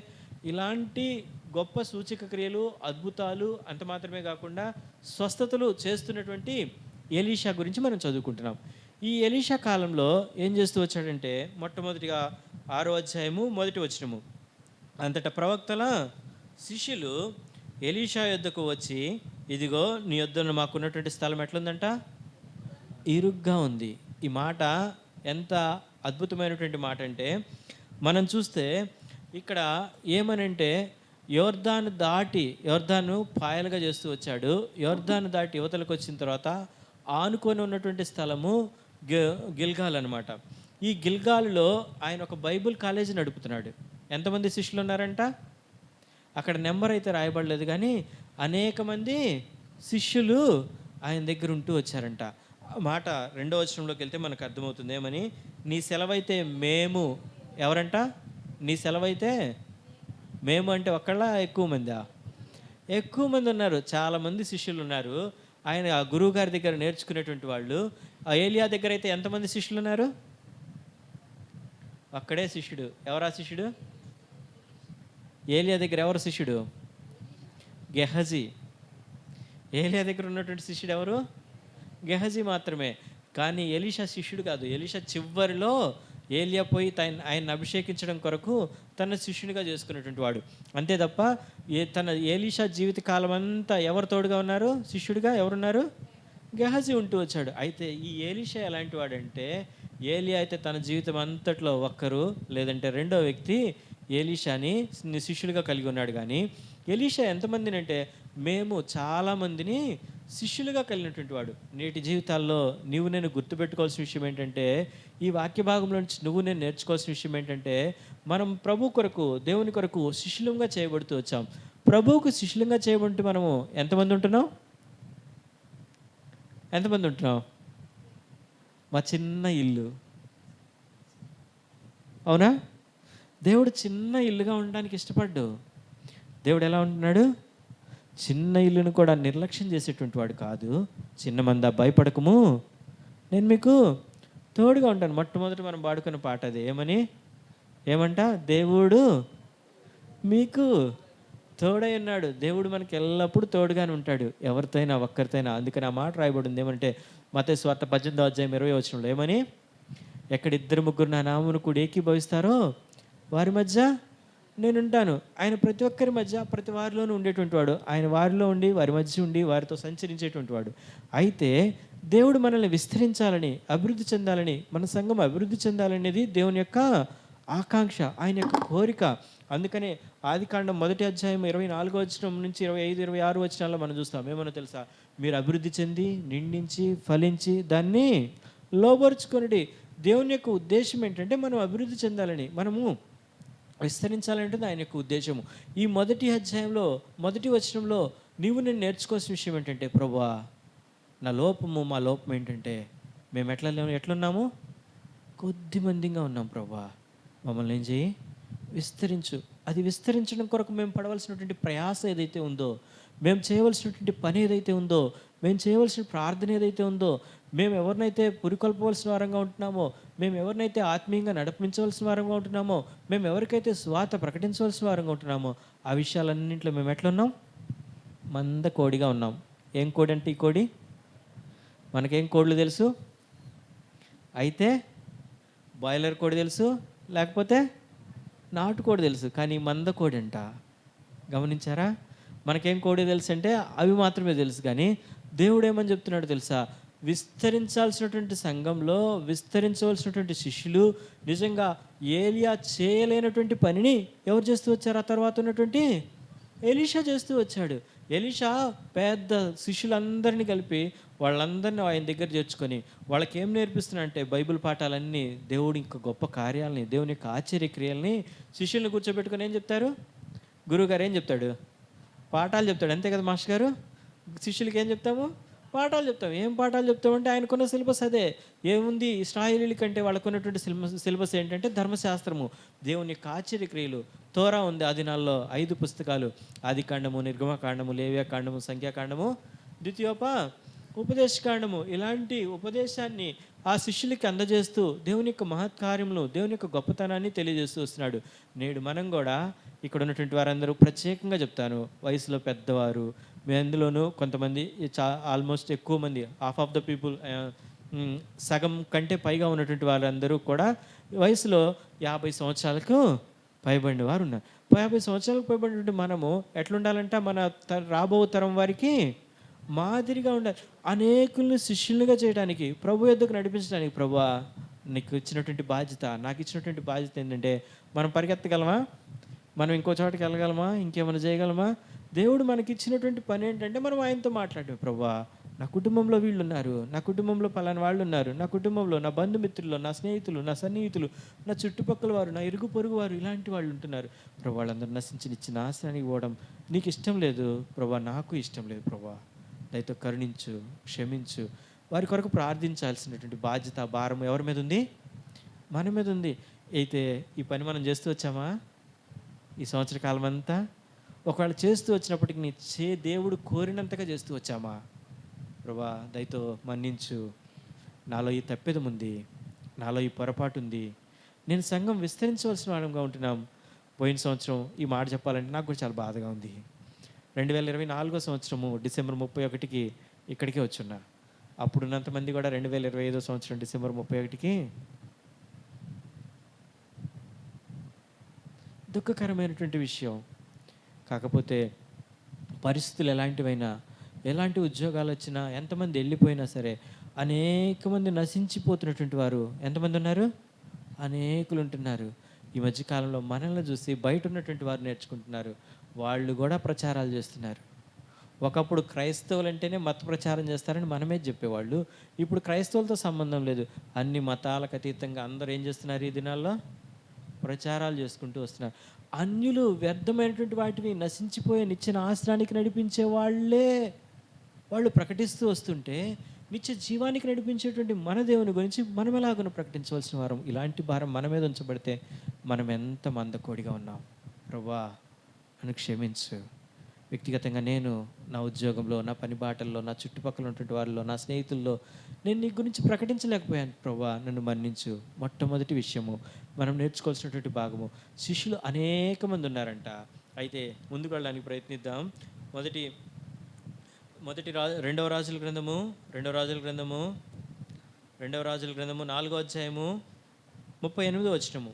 ఇలాంటి గొప్ప సూచక క్రియలు, అద్భుతాలు అంత మాత్రమే కాకుండా స్వస్థతలు చేస్తున్నటువంటి ఎలీషా గురించి మనం చదువుకుంటున్నాం. ఈ ఎలీషా కాలంలో ఏం చేస్తూ వచ్చాడంటే, మొట్టమొదటిగా 6వ అధ్యాయము 1వ వచనము, అంతటా ప్రవక్తల శిష్యులు ఎలీషా యొద్దకు వచ్చి, ఇదిగో నీ యొద్దను మాకున్నటువంటి స్థలం ఎట్లుందంట? ఇరుగ్గా ఉంది. ఈ మాట ఎంత అద్భుతమైనటువంటి మాట అంటే, మనం చూస్తే ఇక్కడ ఏమనంటే, యోర్దాను పాయలుగా చేస్తూ వచ్చాడు. యోర్దాను దాటి యువతలకు వచ్చిన తర్వాత ఆనుకొని ఉన్నటువంటి స్థలము గిల్గాల్ అనమాట. ఈ గిల్గాల్లో ఆయన ఒక బైబిల్ కాలేజీ నడుపుతున్నాడు. ఎంతమంది శిష్యులు ఉన్నారంట? అక్కడ నెంబర్ అయితే రాయబడలేదు, కానీ అనేక మంది శిష్యులు ఆయన దగ్గర ఉంటూ వచ్చారంట. మాట 2వ వచనంలోకి వెళ్తే మనకు అర్థమవుతుంది ఏమని. నీ సెలవైతే మేము, ఎవరంట? నీ సెలవైతే మేము అంటే ఒకళ్ళ ఎక్కువ మందా? ఎక్కువ మంది ఉన్నారు. చాలామంది శిష్యులు ఉన్నారు. ఆయన ఆ గురువు గారి దగ్గర నేర్చుకునేటువంటి వాళ్ళు. ఆ ఏలియా దగ్గర అయితే ఎంతమంది శిష్యులు ఉన్నారు? అక్కడే శిష్యుడు. ఎవరా శిష్యుడు? ఏలియా దగ్గర ఎవరు శిష్యుడు? గెహజీ. ఏలియా దగ్గర ఉన్నటువంటి శిష్యుడు ఎవరు? గెహజీ మాత్రమే. కానీ ఎలీషా శిష్యుడు కాదు. ఎలీషా చివరిలో ఏలియా పోయి ఆయన్ని అభిషేకించడం కొరకు తన శిష్యునిగా చేసుకున్నటువంటి వాడు. అంతే తప్ప తన ఎలీషా జీవిత కాలం అంతా ఎవరు తోడుగా ఉన్నారు? శిష్యుడిగా ఎవరున్నారు? గెహజీ ఉంటూ వచ్చాడు. అయితే ఈ ఎలీషా ఎలాంటి వాడంటే, ఏలియా అయితే తన జీవితం అంతట్లో ఒక్కరు లేదంటే రెండో వ్యక్తి ఎలీషాని శిష్యుడిగా కలిగి ఉన్నాడు. కానీ ఎలీషా ఎంతమందిని అంటే, మేము చాలామందిని శిష్యులుగా కలిగినటువంటి వాడు. నేటి జీవితాల్లో నీవు నేను గుర్తుపెట్టుకోవాల్సిన విషయం ఏంటంటే, ఈ వాక్య భాగంలో నుంచి నువ్వు నేను నేర్చుకోవాల్సిన విషయం ఏంటంటే, మనం ప్రభు కొరకు, దేవుని కొరకు శిష్యులంగా చేయబడుతూ వచ్చాం. ప్రభువుకు శిష్యులంగా చేయబడి మనము ఎంతమంది ఉంటున్నాం? ఎంతమంది ఉంటున్నాం? మా చిన్న ఇల్లు. అవునా? దేవుడు చిన్న ఇల్లుగా ఉండడానికి ఇష్టపడ్డు. దేవుడు ఎలా ఉంటున్నాడు? చిన్న ఇల్లును కూడా నిర్లక్ష్యం చేసేటువంటి వాడు కాదు. చిన్న మందా భయపడకము, నేను మీకు తోడుగా ఉంటాను. మొట్టమొదటి మనం పాడుకున్న పాట అది. ఏమంట? దేవుడు మీకు తోడై ఉన్నాడు. దేవుడు మనకి ఎల్లప్పుడూ తోడుగానే ఉంటాడు, ఎవరితో అయినా ఒక్కరితోనైనా. అందుకని ఆ మాట రాయబడింది ఏమంటే, మత్తయి సువార్త 18వ అధ్యాయం 20వ వచనంలో ఏమని, ఎక్కడ 2-3 నా నామమున కూడి ఏకీభవిస్తారో వారి మధ్య నేనుంటాను. ఆయన ప్రతి ఒక్కరి మధ్య, ప్రతి వారిలోనూ ఉండేటువంటి వాడు. ఆయన వారిలో ఉండి, వారి మధ్య ఉండి, వారితో సంచరించేటువంటి వాడు. అయితే దేవుడు మనల్ని విస్తరించాలని, అభివృద్ధి చెందాలని, మన సంఘం అభివృద్ధి చెందాలనేది దేవుని యొక్క ఆకాంక్ష, ఆయన యొక్క కోరిక. అందుకనే ఆదికాండం 1వ అధ్యాయం 24వ వచనం నుంచి 25-26 వచనాల్లో మనం చూస్తాం. ఏమన్నా తెలుసా? మీరు అభివృద్ధి చెంది, నిండించి, ఫలించి, దాన్ని లోబరుచుకొనుడి. దేవుని యొక్క ఉద్దేశం ఏంటంటే, మనం అభివృద్ధి చెందాలని, మనము విస్తరించాలంటే ఆయన యొక్క ఉద్దేశము. ఈ 1వ అధ్యాయంలో 1వ వచనంలో నీవు నేను నేర్చుకోవాల్సిన విషయం ఏంటంటే, ప్రభువా మా లోపం ఏంటంటే, మేము ఎట్లున్నాము? కొద్ది మందిగా ఉన్నాం ప్రభువా, మమ్మల్ని ఏం చేయి, విస్తరించు. అది విస్తరించడం కొరకు మేము పడవలసినటువంటి ప్రయాస ఏదైతే ఉందో, మేము చేయవలసినటువంటి పని ఏదైతే ఉందో, మేము చేయవలసిన ప్రార్థన ఏదైతే ఉందో, మేము ఎవరినైతే పురికొల్పవలసిన వారంగా ఉంటున్నామో, మేము ఎవరినైతే ఆత్మీయంగా నడిపించవలసిన వారంగా ఉంటున్నామో, మేము ఎవరికైతే స్వాత ప్రకటించవలసిన వారంగా ఉంటున్నామో, ఆ విషయాలన్నింటిలో మేము ఎట్లున్నాం? మంద కోడిగా ఉన్నాం. ఏం కోడి అంటే ఈ కోడి? మనకేం కోళ్ళు తెలుసు? అయితే బాయిలర్ కోడి తెలుసు, లేకపోతే నాటుకోడి తెలుసు, కానీ మంద కోడి అంట. గమనించారా? మనకేం కోడి తెలుసు అంటే అవి మాత్రమే తెలుసు. కానీ దేవుడు ఏమని చెప్తున్నాడు తెలుసా? విస్తరించాల్సినటువంటి సంఘంలో విస్తరించవలసినటువంటి శిష్యులు నిజంగా ఏలియా చేయలేనటువంటి పనిని ఎవరు చేస్తూ వచ్చారు? ఆ తర్వాత ఉన్నటువంటి ఎలీషా చేస్తూ వచ్చాడు. ఎలీషా పెద్ద శిష్యులందరినీ కలిపి వాళ్ళందరినీ ఆయన దగ్గర చేర్చుకొని వాళ్ళకి ఏం నేర్పిస్తున్నాడంటే బైబిల్ పాఠాలన్నీ, దేవుడి యొక్క గొప్ప కార్యాలని, దేవుని యొక్క ఆశ్చర్య క్రియల్ని శిష్యుల్ని కూర్చోబెట్టుకొని ఏం చెప్తారు? గురువుగారు ఏం చెప్తాడు? పాఠాలు చెప్తాడు. అంతే కదా మాస్టర్ గారు? శిష్యులకి ఏం చెప్తాము? పాఠాలు చెప్తాం. ఏం పాఠాలు చెప్తామంటే ఆయనకున్న సిలబస్ అదే. ఏముంది ఇశ్రాయేలీల కంటే వాళ్ళకున్నటువంటి సిలబస్ ఏంటంటే ధర్మశాస్త్రము, దేవుని యొక్క ఆశ్చర్య క్రియలు. తోరా ఉంది ఆ దినాల్లో 5 పుస్తకాలు: ఆదికాండము, నిర్గమకాండము, లేవ్యకాండము, సంఖ్యాకాండము, ఉపదేశకాండము. ఇలాంటి ఉపదేశాన్ని ఆ శిష్యులకి అందజేస్తూ దేవుని యొక్క మహత్కార్యములు, దేవుని యొక్క గొప్పతనాన్ని తెలియజేస్తూ వస్తున్నాడు. నేడు మనం కూడా ఇక్కడ ఉన్నటువంటి వారందరూ ప్రత్యేకంగా చెప్తాను, వయసులో పెద్దవారు, మీ అందులోనూ కొంతమంది ఆల్మోస్ట్ ఎక్కువ మంది, హాఫ్ ఆఫ్ ద పీపుల్, సగం కంటే పైగా ఉన్నటువంటి వారందరూ కూడా వయసులో 50 సంవత్సరాలకు పైబడిన వారు ఉన్నారు. 50 సంవత్సరాలకు పైబడినటువంటి మనము ఎట్లుండాలంట? మన రాబో తరం వారికి మాదిరిగా ఉండాలి. అనేకులను శిష్యులుగా చేయడానికి, ప్రభు యొద్దకు నడిపించడానికి. ప్రభువా, నీకు ఇచ్చినటువంటి బాధ్యత, నాకు ఇచ్చినటువంటి బాధ్యత ఏంటంటే, మనం పరిగెత్తగలమా? మనం ఇంకో చోటకి వెళ్ళగలమా? ఇంకేమైనా చేయగలమా? దేవుడు మనకి ఇచ్చినటువంటి పని ఏంటంటే మనం ఆయనతో మాట్లాడమే. ప్రభువా, నా కుటుంబంలో వీళ్ళు ఉన్నారు, నా కుటుంబంలో పలానా వాళ్ళు ఉన్నారు, నా కుటుంబంలో నా బంధుమిత్రులు, నా స్నేహితులు, నా సన్నిహితులు, నా చుట్టుపక్కల వారు, నా ఇరుగు పొరుగు వారు, ఇలాంటి వాళ్ళు ఉంటున్నారు. ప్రభు, వాళ్ళందరూ నశించి నిచ్చిన నాశనానికి పోవడం నీకు ఇష్టం లేదు ప్రభా, నాకు ఇష్టం లేదు. ప్రభా, దయతో కరుణించు, క్షమించు. వారి కొరకు ప్రార్థించాల్సినటువంటి బాధ్యత, భారం ఎవరి మీద ఉంది? మన మీద ఉంది. అయితే ఈ పని మనం చేస్తూ వచ్చామా ఈ సంవత్సర కాలం అంతా? ఒకవేళ చేస్తూ వచ్చినప్పటికీ దేవుడు కోరినంతగా చేస్తూ వచ్చామా? ప్రభా, దయతో మన్నించు. నాలో ఈ తప్పిదం ఉంది, నాలో ఈ పొరపాటు ఉంది. నేను సంఘం విస్తరించవలసిన వారంగా ఉంటున్నాం. పోయిన సంవత్సరం ఈ మాట చెప్పాలంటే నాకు కూడా చాలా బాధగా ఉంది. 2024 సంవత్సరము డిసెంబర్ 31కి ఇక్కడికే వచ్చున్నా. అప్పుడున్నంతమంది కూడా 2025 సంవత్సరం డిసెంబర్ 31కి దుఃఖకరమైనటువంటి విషయం. కాకపోతే పరిస్థితులు ఎలాంటివైనా, ఎలాంటి ఉద్యోగాలు వచ్చినా, ఎంతమంది వెళ్ళిపోయినా సరే, అనేక మంది నశించిపోతున్నటువంటి వారు ఎంతమంది ఉన్నారు? అనేకులు ఉంటున్నారు. ఈ మధ్యకాలంలో మనల్ని చూసి బయట ఉన్నటువంటి వారు నేర్చుకుంటున్నారు. వాళ్ళు కూడా ప్రచారాలు చేస్తున్నారు. ఒకప్పుడు క్రైస్తవులు అంటేనే మత ప్రచారం చేస్తారని మనమే చెప్పేవాళ్ళు. ఇప్పుడు క్రైస్తవులతో సంబంధం లేదు, అన్ని మతాలకు అతీతంగా అందరూ ఏం చేస్తున్నారు? ఈ దినాల్లో ప్రచారాలు చేసుకుంటూ వస్తున్నారు. అన్యులు వ్యర్థమైనటువంటి వాటిని నశించిపోయే నిత్య నాశనానికి నడిపించే వాళ్ళు ప్రకటిస్తూ వస్తుంటే, నిత్య జీవానికి నడిపించేటువంటి మన దేవుని గురించి మనం ఎలాగో ప్రకటించవలసిన వారం. ఇలాంటి భారం మన మీద ఉంచబడితే మనం ఎంత మందకోడిగా ఉన్నాం. ప్రభువా, నన్ను క్షమించు. వ్యక్తిగతంగా నేను నా ఉద్యోగంలో, నా పని బాటల్లో, నా చుట్టుపక్కల ఉన్నటువంటి వారిలో, నా స్నేహితుల్లో నేను నీ గురించి ప్రకటించలేకపోయాను. ప్రభువా, నన్ను మన్నించు. మొట్టమొదటి విషయము, మనం నేర్చుకోవాల్సినటువంటి భాగము, శిష్యులు అనేక మంది ఉన్నారంట. అయితే ముందుకు వెళ్ళడానికి ప్రయత్నిద్దాం. రెండవ రాజుల గ్రంథము 4వ అధ్యాయము 38వ వచనము.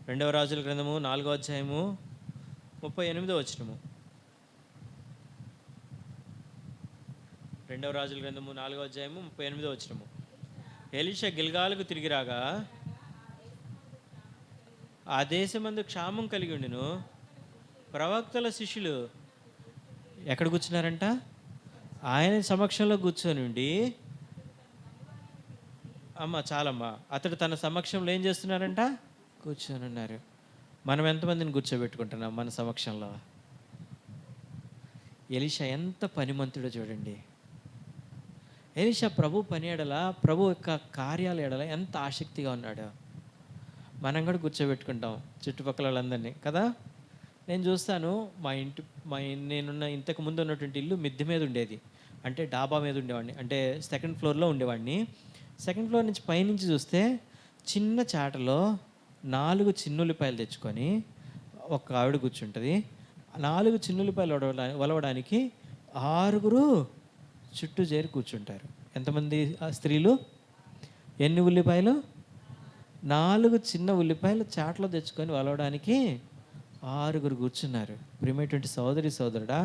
2వ రాజుల గ్రంథము 4వ అధ్యాయము 38వ వచనము. 2వ రాజుల గ్రంథము 4వ అధ్యాయము 38వ వచనము. ఎలీషా గిల్గాలుకు తిరిగి రాగా ఆ దేశమందు క్షామం కలిగి ఉండును. ప్రవక్తల శిష్యులు ఎక్కడ కూర్చున్నారంట? ఆయన సమక్షంలో కూర్చొని ఉండి, చాలమ్మా, అతడు తన సమక్షంలో ఏం చేస్తున్నారంట? కూర్చొని ఉన్నారు. మనం ఎంతమందిని కూర్చోబెట్టుకుంటున్నాం మన సమక్షంలో? ఎలీషా ఎంత పనిమంతుడో చూడండి. ఎలీషా ప్రభు పని ఎడల, ప్రభు యొక్క కార్యాల ఎడల ఎంత ఆసక్తిగా ఉన్నాడు. మనం కూడా కూర్చోబెట్టుకుంటాం చుట్టుపక్కల వాళ్ళందరినీ కదా. నేను చూస్తాను నేనున్న ఇంతకు ముందు ఉన్నటువంటి ఇల్లు మిద్దె మీద ఉండేది, అంటే డాబా మీద ఉండేవాడిని, అంటే సెకండ్ ఫ్లోర్లో ఉండేవాడిని. సెకండ్ ఫ్లోర్ నుంచి పైనుంచి చూస్తే చిన్న చాటలో 4 చిన్నుల్లిపాయలు తెచ్చుకొని ఒక ఆవిడ కూర్చుంటుంది. 4 చిన్నుల్లిపాయలు ఒలవడానికి 6 చుట్టూ చేరి కూర్చుంటారు. ఎంతమంది స్త్రీలు? ఎన్ని ఉల్లిపాయలు? 4 చిన్న ఉల్లిపాయలు చాట్లో తెచ్చుకొని వలవడానికి 6 కూర్చున్నారు. ప్రియమైనటువంటి సోదరి సోదరుడా,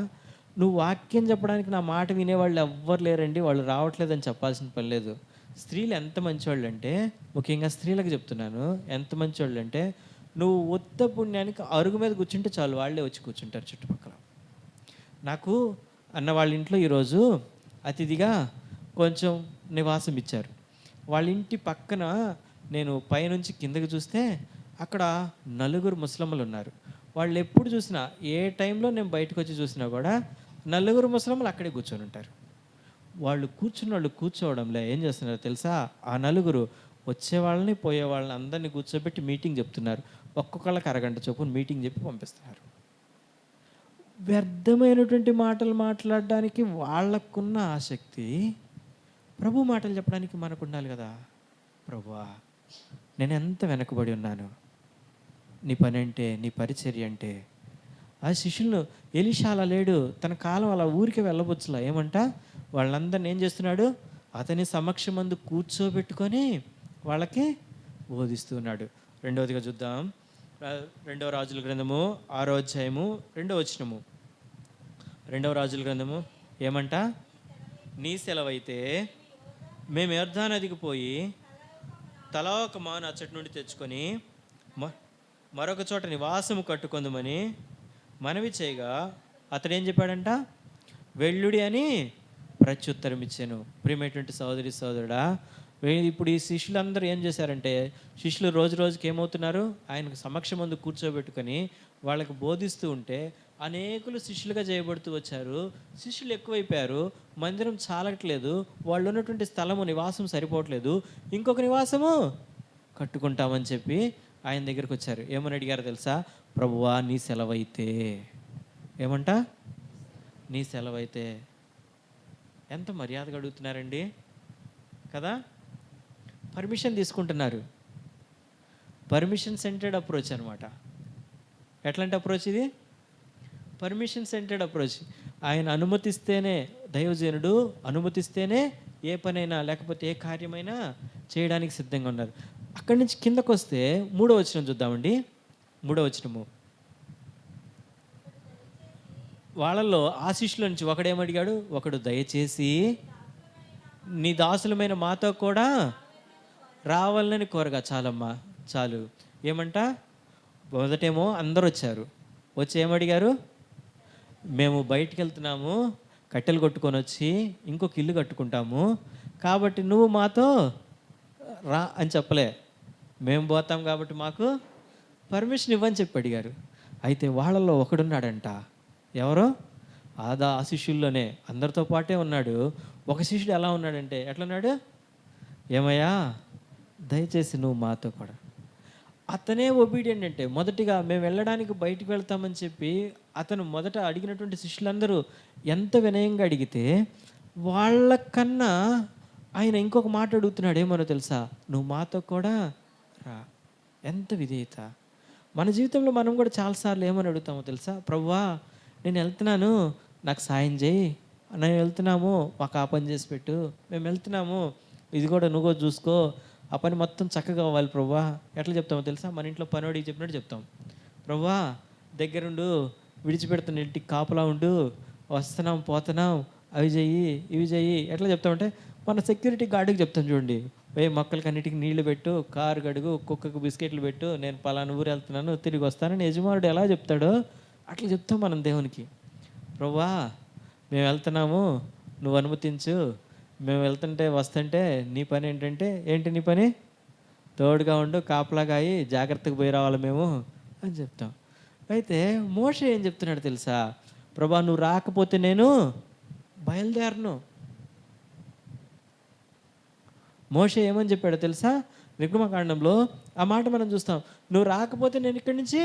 నువ్వు వాక్యం చెప్పడానికి నా మాట వినేవాళ్ళు ఎవ్వరు లేరండి, వాళ్ళు రావట్లేదని చెప్పాల్సిన పని లేదు. స్త్రీలు ఎంత మంచివాళ్ళు అంటే, ముఖ్యంగా స్త్రీలకు చెప్తున్నాను, ఎంత మంచివాళ్ళు అంటే, నువ్వు ఉత్త పుణ్యానికి అరుగు మీద కూర్చుంటే చాలు, వాళ్ళే వచ్చి కూర్చుంటారు చుట్టుపక్కల. నాకు అన్న వాళ్ళ ఇంట్లో ఈరోజు అతిథిగా కొంచెం నివాసం ఇచ్చారు. వాళ్ళ ఇంటి పక్కన నేను పైనుంచి కిందకి చూస్తే అక్కడ 4 ముస్లింలు ఉన్నారు. వాళ్ళు ఎప్పుడు చూసినా, ఏ టైంలో నేను బయటకు వచ్చి చూసినా కూడా 4 ముస్లింలు అక్కడే కూర్చొని ఉంటారు. వాళ్ళు కూర్చోవడంలో ఏం చేస్తున్నారు తెలుసా? ఆ 4 వచ్చే వాళ్ళని పోయే వాళ్ళని అందరినీ కూర్చోబెట్టి మీటింగ్ చెప్తున్నారు. ఒక్కొక్కళ్ళకి అరగంట చొప్పున మీటింగ్ చెప్పి పంపిస్తున్నారు. వ్యర్థమైనటువంటి మాటలు మాట్లాడడానికి వాళ్ళకున్న ఆసక్తి, ప్రభు మాటలు చెప్పడానికి మనకు ఉండాలి కదా. ప్రభువా, నేను ఎంత వెనకబడి ఉన్నాను, నీ పని అంటే, నీ పరిచర్య అంటే. ఆ శిష్యులను ఎలీషా అలా లేడు, తన కాలం అలా ఊరికే వెళ్ళబొచ్చులా. ఏమంట, వాళ్ళందరినీ ఏం చేస్తున్నాడు? అతని సమక్షమందు కూర్చోబెట్టుకొని వాళ్ళకి బోధిస్తూ ఉన్నాడు. రెండవదిగా చూద్దాం, 2వ రాజుల గ్రంథము 6వ అధ్యాయము 2వ వచనము. 2వ రాజుల గ్రంథము ఏమంట, నీ సెలవైతే మేము యొర్దాను నదికి పోయి తలా ఒక మాను అచ్చటి నుండి తెచ్చుకొని మరొక చోట నివాసము కట్టుకుందామని మనవి చేయగా అతడు ఏం చెప్పాడంట? వెళ్ళుడి అని ప్రత్యుత్తరం ఇచ్చాను. ప్రియమైనటువంటి సోదరి సోదరుడా, ఇప్పుడు ఈ శిష్యులందరూ ఏం చేశారంటే, శిష్యులు రోజు రోజుకి ఏమవుతున్నారు? ఆయనకు సమక్షం ముందు కూర్చోబెట్టుకొని వాళ్ళకి బోధిస్తూ ఉంటే అనేకులు శిష్యులుగా చేయబడుతూ వచ్చారు. శిష్యులు ఎక్కువైపోయారు, మందిరం చాలట్లేదు, వాళ్ళు ఉన్నటువంటి స్థలము నివాసం సరిపోవట్లేదు, ఇంకొక నివాసము కట్టుకుంటామని చెప్పి ఆయన దగ్గరికి వచ్చారు. ఏమని అడిగారు తెలుసా? ప్రభువా, నీ సెలవైతే. ఏమంట? నీ సెలవైతే. ఎంత మర్యాదగా అడుగుతున్నారండి కదా. పర్మిషన్ తీసుకుంటున్నారు. పర్మిషన్ సెంటర్డ్ అప్రోచ్ అనమాట. ఎట్లాంటి అప్రోచ్ ఇది? Permission centred approach. ఆయన అనుమతిస్తేనే, దైవజనుడు అనుమతిస్తేనే ఏ పనైనా లేకపోతే ఏ కార్యమైనా చేయడానికి సిద్ధంగా ఉన్నారు. అక్కడి నుంచి కిందకు వస్తే 3వ వచనం చూద్దామండి. 3వ వచనము, వాళ్ళల్లో ఆ శిష్యుల నుంచి ఒకడేమడిగాడు? ఒకడు, దయచేసి నీ దాసులమైన మాతో కూడా రావాలని కోరగా. చాలమ్మా, చాలు. ఏమంట? మొదటేమో అందరూ వచ్చారు, వచ్చి ఏమడిగారు? మేము బయటికి వెళ్తున్నాము, కట్టెలు కొట్టుకొని వచ్చి ఇంకొక ఇల్లు కట్టుకుంటాము, కాబట్టి నువ్వు మాతో రా అని చెప్పలే. మేము పోతాం కాబట్టి మాకు పర్మిషన్ ఇవ్వని చెప్పి అడిగారు. అయితే వాళ్ళల్లో ఒకడున్నాడంట. ఎవరో? ఆ శిష్యుల్లోనే అందరితో పాటే ఉన్నాడు. ఒక శిష్యుడు ఎలా ఉన్నాడంటే, ఎట్లున్నాడు? ఏమయ్యా, దయచేసి నువ్వు మాతో కూడా. అతనే ఒబీడియంట్. అంటే మొదటిగా మేము వెళ్ళడానికి బయటికి వెళ్తామని చెప్పి అతను మొదట అడిగినటువంటి శిష్యులందరూ ఎంత వినయంగా అడిగితే, వాళ్ళకన్నా ఆయన ఇంకొక మాట అడుగుతున్నాడు. ఏమనో తెలుసా? నువ్వు మాతో కూడా రా. ఎంత విధేయత! మన జీవితంలో మనం కూడా చాలాసార్లు ఏమని అడుగుతామో తెలుసా? ప్రభువా, నేను వెళ్తున్నాను, నాకు సాయం చేయి. నేను వెళ్తున్నాము, మాకు ఆ పని చేసి పెట్టు. మేము వెళ్తున్నాము, ఇది కూడా నువ్వు కూడా చూసుకో. ఆ పని మొత్తం చక్కగా అవ్వాలి ప్రభువా. ఎట్లా చెప్తామో తెలుసా? మన ఇంట్లో పనివాడికి చెప్పినట్టు చెప్తాం. ప్రభువా, దగ్గరుండు, విడిచిపెడుతున్న ఇంటికి కాపలా ఉండు, వస్తున్నాం పోతున్నాం, అవి చెయ్యి ఇవి చెయ్యి. ఎట్లా చెప్తామంటే, మన సెక్యూరిటీ గార్డుకి చెప్తాం చూడండి, మొక్కలకి అన్నిటికీ నీళ్లు పెట్టు, కారు గడుగు, కుక్కకు బిస్కెట్లు పెట్టు, నేను పలానా ఊరు వెళ్తున్నాను, తిరిగి వస్తానని యజమానుడు ఎలా చెప్తాడో అట్లా చెప్తాం మనం దేవునికి. ప్రభువా, మేము వెళ్తున్నాము, నువ్వు అనుమతించు. మేము వెళ్తుంటే వస్తుంటే నీ పని ఏంటంటే, ఏంటి నీ పని? తోడుగా ఉండు, కాపలాగాయి, జాగ్రత్తగా పోయి రావాలి మేము అని చెప్తాం. అయితే మోషే ఏం చెప్తున్నాడు తెలుసా? ప్రభువా, నువ్వు రాకపోతే నేను బయలుదేరను. మోషే ఏమని చెప్పాడో తెలుసా? నిర్గమకాండంలో ఆ మాట మనం చూస్తాం. నువ్వు రాకపోతే నేను ఇక్కడి నుంచి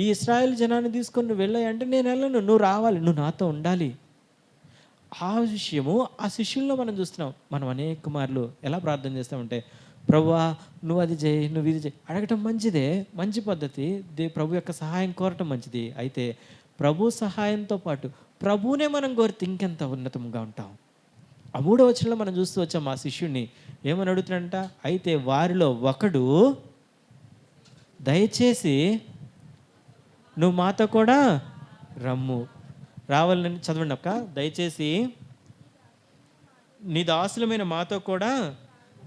ఈ ఇశ్రాయేల్ జనాన్ని తీసుకొని నువ్వు వెళ్ళాయి అంటే నేను వెళ్ళను, నువ్వు రావాలి, నువ్వు నాతో ఉండాలి. ఆ విషయము ఆ శిష్యుల్లో మనం చూస్తున్నాం. మనం అనేక మార్లు ఎలా ప్రార్థన చేస్తామంటే, ప్రభువా నువ్వు అది చేయి, నువ్వు ఇది చేయి అడగటం మంచిదే, మంచి పద్ధతి. ప్రభు యొక్క సహాయం కోరటం మంచిది. అయితే ప్రభు సహాయంతో పాటు ప్రభువునే మనం కోరితే ఇంకెంత ఉన్నతంగా ఉంటాం. ఆ 3వ వచనంలో మనం చూస్తూ వచ్చాం ఆ శిష్యుడిని ఏమని అడుగుతున్నాడంట, అయితే వారిలో ఒకడు దయచేసి నువ్వు మాతో కూడా రమ్ము. రావాలని చదవండి అక్క. దయచేసి నీ దాసులమైన మాతో కూడా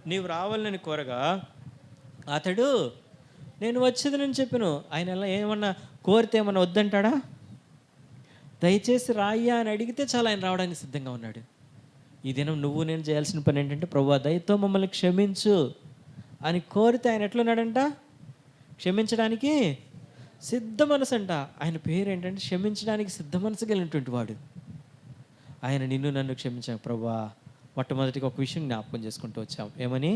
నీవు రావాలని కోరగా అతడు నేను వచ్చేదని చెప్పాను. ఆయన ఎలా ఏమన్నా కోరితే ఏమన్నా వద్దంటాడా? దయచేసి రాయ్యా అని అడిగితే చాలా ఆయన రావడానికి సిద్ధంగా ఉన్నాడు. ఈ దినం నువ్వు నేను చేయాల్సిన పని ఏంటంటే, ప్రభువా దయతో మమ్మల్ని క్షమించు అని కోరితే ఆయన ఎట్లున్నాడంట? క్షమించడానికి సిద్ధ మనసు అంట. ఆయన పేరు ఏంటంటే క్షమించడానికి సిద్ధ మనసు కలిగినటువంటి వాడు. ఆయన నిన్ను నన్ను క్షమించాం ప్రభువా. మొట్టమొదటిగా ఒక విషయం జ్ఞాపకం చేసుకుంటూ వచ్చాం. ఏమని?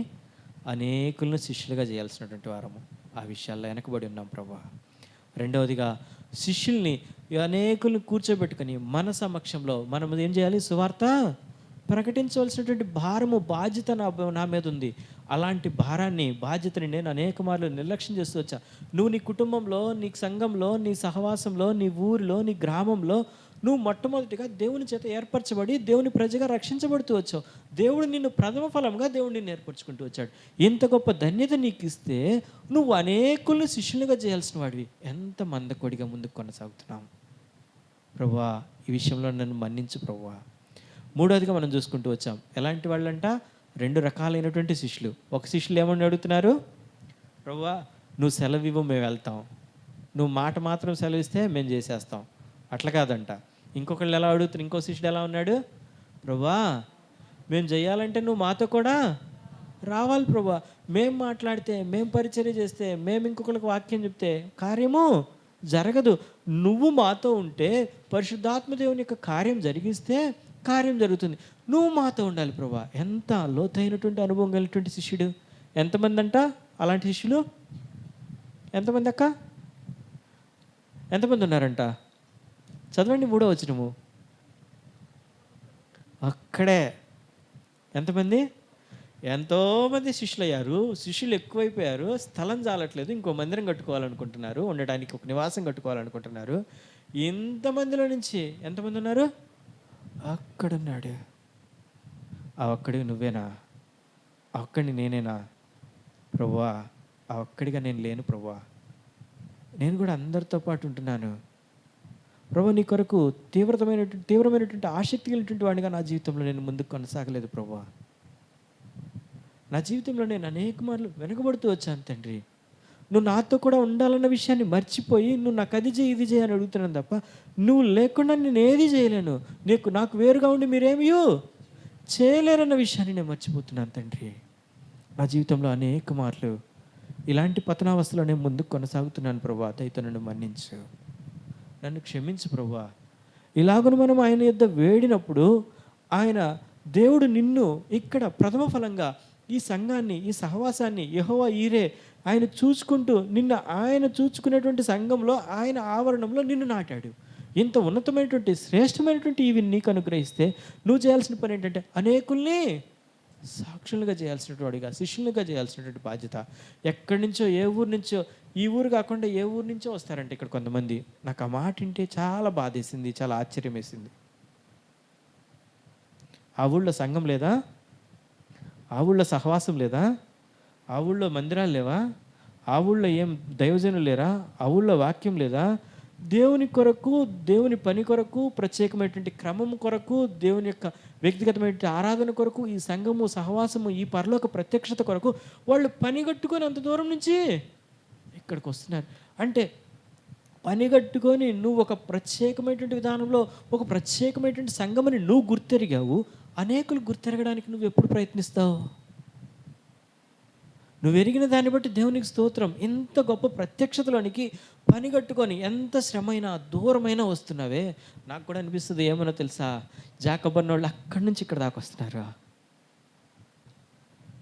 అనేకులను శిష్యులుగా చేయాల్సినటువంటి వారము. ఆ విషయాల్లో వెనకబడి ఉన్నాం ప్రభువా. రెండవదిగా శిష్యుల్ని అనేకులను కూర్చోబెట్టుకొని మన సమక్షంలో మనం ఏం చేయాలి? సువార్త ప్రకటించవలసినటువంటి భారము, బాధ్యత నా మీద ఉంది. అలాంటి భారాన్ని, బాధ్యతని నేను అనేక మార్లు నిర్లక్ష్యం చేస్తూ వచ్చా. నువ్వు నీ కుటుంబంలో, నీ సంఘంలో, నీ సహవాసంలో, నీ ఊరిలో, నీ గ్రామంలో నువ్వు మొట్టమొదటిగా దేవుని చేత ఏర్పరచబడి దేవుని ప్రజగా రక్షించబడుతూ వచ్చావు. దేవుడు నిన్ను ప్రథమ ఫలంగా దేవుడు నిన్ను ఏర్పరచుకుంటూ వచ్చాడు. ఇంత గొప్ప ధన్యత నీకు ఇస్తే నువ్వు అనేకులను శిష్యులుగా చేయాల్సిన వాడివి. ఎంత మందకొడిగా ముందుకు కొనసాగుతున్నాం ప్రభువా. ఈ విషయంలో నన్ను మన్నించు ప్రభువా. మూడవదిగా మనం చూసుకుంటూ వచ్చాం. ఎలాంటి వాళ్ళంట? 2 రకాలైనటువంటి శిష్యులు. ఒక శిష్యులు ఏమని అడుగుతున్నారు? ప్రభువా నువ్వు సెలవివ్వు మేము వెళ్తాం, నువ్వు మాట మాత్రం సెలవిస్తే మేము చేసేస్తాం. అట్లా కాదంట. ఇంకొకళ్ళు ఎలా అడుగుతున్నారు? ఇంకో శిష్యుడు ఎలా ఉన్నాడు? ప్రభువా మేము చేయాలంటే నువ్వు మాతో కూడా రావాలి ప్రభువా. మేము మాట్లాడితే, మేము పరిచర్య చేస్తే, మేము ఇంకొకరికి వాక్యం చెప్తే కార్యము జరగదు. నువ్వు మాతో ఉంటే పరిశుద్ధాత్మ దేవుని యొక్క కార్యం జరిగిస్తే కార్యం జరుగుతుంది. నువ్వు మాతో ఉండాలి ప్రభువా. ఎంత లోతైనటువంటి అనుభవం కలిగినటువంటి శిష్యుడు. ఎంతమంది అంట అలాంటి శిష్యులు? ఎంతమంది అక్క? ఎంతమంది ఉన్నారంట? చదవండి 3వ వచనము. అక్కడే ఎంతమంది? ఎంతోమంది శిష్యులు అయ్యారు. శిష్యులు ఎక్కువైపోయారు. స్థలం చాలట్లేదు, ఇంకో మందిరం కట్టుకోవాలనుకుంటున్నారు, ఉండడానికి ఒక నివాసం కట్టుకోవాలనుకుంటున్నారు. ఇంతమందిలో నుంచి ఎంతమంది ఉన్నారు? అక్కడున్నాడు. ఆ ఒక్కడివి నువ్వేనా? ఆ ఒక్కడిని నేనేనా ప్రభువా? ఆ ఒక్కడిగా నేను లేను ప్రభువా. నేను కూడా అందరితో పాటు ఉంటున్నాను ప్రభు. నీ కొరకు తీవ్రమైనటువంటి ఆసక్తి కలిగినటువంటి వాడిగా నా జీవితంలో నేను ముందుకు కొనసాగలేదు ప్రభువా. నా జీవితంలో నేను అనేక మార్లు వెనకబడుతూ వచ్చాను తండ్రి. నువ్వు నాతో కూడా ఉండాలన్న విషయాన్ని మర్చిపోయి నువ్వు నాకు అది చేయి ఇది చేయి అని అడుగుతున్నాను తప్ప నువ్వు లేకుండా నేను ఏది చేయలేను. నాకు వేరుగా ఉండి మీరేమీ చేయలేరన్న విషయాన్ని నేను మర్చిపోతున్నాను తండ్రి. నా జీవితంలో అనేక మార్లు ఇలాంటి పతనావస్థలో నేను ముందుకు కొనసాగుతున్నాను ప్రభువా. దయతో నన్ను మన్నించు, నన్ను క్షమించు ప్రభువా. ఇలాగను మనం ఆయన యొద్ద వేడినప్పుడు ఆయన దేవుడు నిన్ను ఇక్కడ ప్రథమ ఫలంగా ఈ సంఘాన్ని, ఈ సహవాసాన్ని యెహోవా ఈరే ఆయన చూసుకుంటూ ఆయన చూసుకునేటువంటి సంఘంలో, ఆయన ఆవరణంలో నిన్ను నాటాడు. ఇంత ఉన్నతమైనటువంటి శ్రేష్టమైనటువంటి ఇవి నీకు అనుగ్రహిస్తే నువ్వు చేయాల్సిన పని ఏంటంటే అనేకుల్ని సాక్షులుగా చేయాల్సినటువంటి వాడిగా, శిష్యులుగా చేయాల్సినటువంటి బాధ్యత. ఎక్కడి నుంచో, ఏ ఊరు నుంచో, ఈ ఊరు కాకుండా ఏ ఊరు నుంచో వస్తారంటే ఇక్కడ కొంతమంది. నాకు ఆ మాట వింటే చాలా బాధేసింది, చాలా ఆశ్చర్యం వేసింది. ఆ ఊళ్ళో సంఘం లేదా? ఆ ఊళ్ళో సహవాసం లేదా? ఆ ఊళ్ళో మందిరాలు లేవా? ఆ ఊళ్ళో ఏం దైవజనులు లేరా? ఆ ఊళ్ళో వాక్యం లేదా? దేవుని కొరకు, దేవుని పని కొరకు, ప్రత్యేకమైనటువంటి క్రమం కొరకు, దేవుని యొక్క వ్యక్తిగతమైన ఆరాధన కొరకు, ఈ సంఘము, సహవాసము, ఈ పరలోక ప్రత్యక్షత కొరకు వాళ్ళు పని కట్టుకొని అంత దూరం నుంచి ఇక్కడికి వస్తున్నారు. అంటే పని కట్టుకొని నువ్వు ఒక ప్రత్యేకమైనటువంటి విధానంలో ఒక ప్రత్యేకమైనటువంటి సంఘమని నువ్వు గుర్తెరిగావు. అనేకులు గుర్తెరగడానికి నువ్వు ఎప్పుడు ప్రయత్నిస్తావు? నువ్వు ఎరిగిన దాన్ని బట్టి దేవునికి స్తోత్రం. ఇంత గొప్ప ప్రత్యక్షతలోనికి పని కట్టుకొని ఎంత శ్రమైనా దూరమైనా వస్తున్నావే. నాకు కూడా అనిపిస్తుంది, ఏమన్నా తెలుసా, జాకబ్ అన్న వాళ్ళు అక్కడి నుంచి ఇక్కడ దాకా వస్తున్నారు.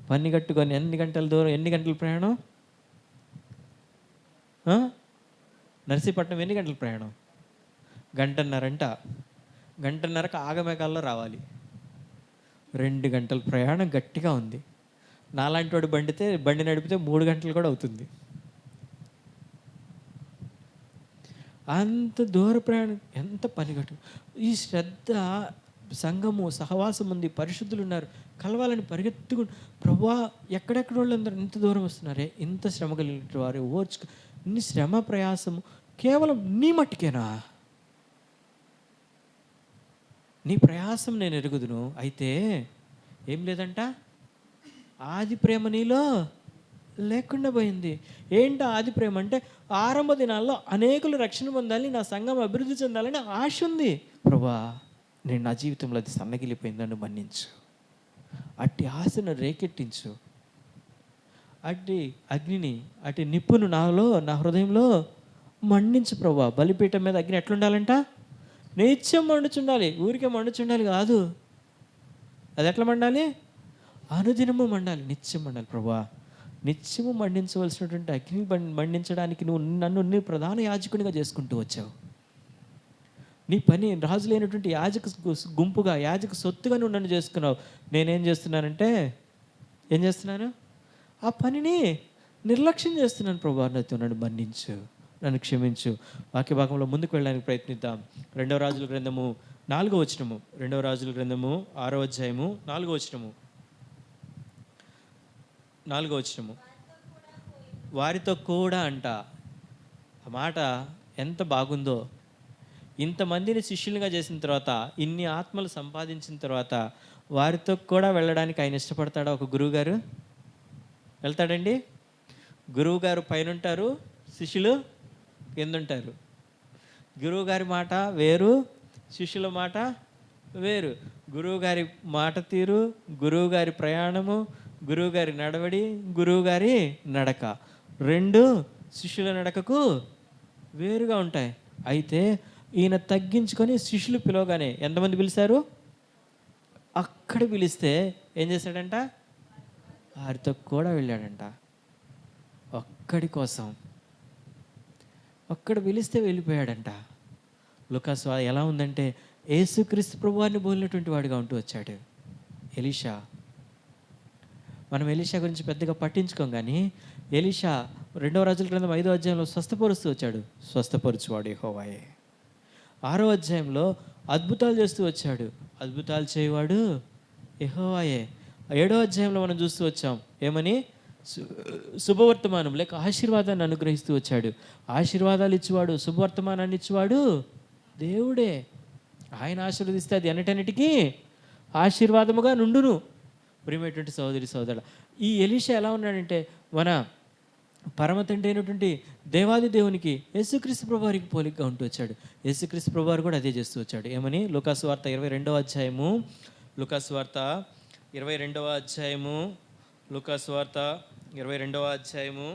పని కట్టుకొని ఎన్ని గంటల దూరం, ఎన్ని గంటల ప్రయాణం? నర్సీపట్నం ఎన్ని గంటల ప్రయాణం? గంటన్నరంట. గంటన్నరకు ఆగమేఘాల్లో రావాలి. 2 గంటల ప్రయాణం గట్టిగా ఉంది. నాలాంటి వాడు బండి నడిపితే 3 గంటలు కూడా అవుతుంది. అంత దూర ప్రయాణం, ఎంత పనిగట్టు. ఈ శ్రద్ధ, సంఘము, సహవాసం ఉంది, పరిశుద్ధులు ఉన్నారు, కలవాలని పరిగెత్తుకు, ప్రభువా ఎక్కడెక్కడ వాళ్ళందరూ ఇంత దూరం వస్తున్నారే, ఇంత శ్రమ కలిగిన వారు ఓర్చుకు, ఇన్ని శ్రమ ప్రయాసము కేవలం నీ మట్టుకేనా? నీ ప్రయాసం నేను ఎరుగుదును. అయితే ఏం లేదంట, ఆది ప్రేమ నీలో లేకుండా పోయింది. ఏంటి ఆది ప్రేమ అంటే, ఆరంభ దినాల్లో అనేకులు రక్షణ పొందాలి, నా సంఘం అభివృద్ధి చెందాలని ఆశ ఉంది. ప్రభువా నేను నా జీవితంలో అది సన్నగిలిపోయింది, నన్ను మన్నించు. అట్టి ఆశను రేకెట్టించు. అట్టి అగ్నిని, అట్టి నిప్పును నా హృదయంలో మండించు ప్రభువా. బలిపీఠం మీద అగ్ని ఎట్లుండాలంట? నిత్యం మండుచుండాలి. ఊరికే మండుచుండాలి కాదు, అది ఎట్లా మండాలి? అనుదినము మండాలి, నిత్యం మండాలి. ప్రభువా నిత్యము మండించవలసినటువంటి అగ్ని మండించడానికి నన్ను ప్రధాన యాజకునిగా చేసుకుంటూ వచ్చావు. నీ పని రాజు లేనటువంటి యాజక గుంపుగా, యాజక సొత్తుగా నువ్వు నన్ను చేసుకున్నావు. నేనేం చేస్తున్నానంటే, ఏం చేస్తున్నాను? ఆ పనిని నిర్లక్ష్యం చేస్తున్నాను. ప్రభువా నన్ను మన్నించు, నన్ను క్షమించు. వాక్య భాగంలో ముందుకు వెళ్ళడానికి ప్రయత్నిద్దాం. 2వ రాజుల గ్రంథము 4వ వచనము. 2వ రాజుల గ్రంథము 6వ అధ్యాయము 4వ వచనము. 4వ వచనము. వారితో కూడా అంట. ఆ మాట ఎంత బాగుందో. ఇంతమందిని శిష్యులుగా చేసిన తర్వాత, ఇన్ని ఆత్మలు సంపాదించిన తర్వాత, వారితో కూడా వెళ్ళడానికి ఆయన ఇష్టపడతాడా? ఒక గురువుగారు వెళ్తాడండి? గురువుగారు పైన ఉంటారు, శిష్యులు కింద ఉంటారు. గురువుగారి మాట వేరు, శిష్యుల మాట వేరు. గురువుగారి మాట తీరు, గురువుగారి ప్రయాణము, గురువుగారి నడవడి, గురువుగారి నడక, రెండు శిష్యుల నడకకు వేరుగా ఉంటాయి. అయితే ఈయన తగ్గించుకొని శిష్యులు పిలవగానే ఎంతమంది పిలిచారు? అక్కడ పిలిస్తే ఏం చేశాడంట? వారితో కూడా వెళ్ళాడంట. ఒక్కడి కోసం, ఒక్కడ పిలిస్తే వెళ్ళిపోయాడంట. లూకాసు ఎలా ఉందంటే, యేసుక్రీస్తు ప్రభువారిని పోలినటువంటి వాడిగా ఉంటూ వచ్చాడు ఎలీషా. మనం ఎలీషా గురించి పెద్దగా పట్టించుకోం, కానీ ఎలీషా 2వ రాజుల గ్రంథం 5వ అధ్యాయంలో స్వస్థపరుస్తూ వచ్చాడు. స్వస్థపరుచువాడు యెహోవాయే. 6వ అధ్యాయంలో అద్భుతాలు చేస్తూ వచ్చాడు. అద్భుతాలు చేయవాడు యెహోవాయే. 7వ అధ్యాయంలో మనం చూస్తూ వచ్చాం, ఏమని? శుభవర్తమానం లేక ఆశీర్వాదాన్ని అనుగ్రహిస్తూ వచ్చాడు. ఆశీర్వాదాలు ఇచ్చేవాడు, శుభవర్తమానాన్ని ఇచ్చేవాడు దేవుడే. ఆయన ఆశీర్వదిస్తే అది అన్నిటన్నిటికీ ఆశీర్వాదముగా నుండును. ప్రియమైనటువంటి సహోదరి సహోదరుడు, ఈ ఎలీషా ఎలా ఉన్నాడంటే, మన పరమ తండ్రి అయినటువంటి దేవాది దేవునికి యేసుక్రీస్తు ప్రభువారికి పోలికగా ఉంటూ వచ్చాడు. యేసుక్రీస్తు ప్రభువారు కూడా అదే చేస్తూ వచ్చాడు. ఏమని? లూకాసు వార్త 22వ అధ్యాయము, లూకాసు వార్త 22వ అధ్యాయము, లూకాసు వార్త 22వ అధ్యాయము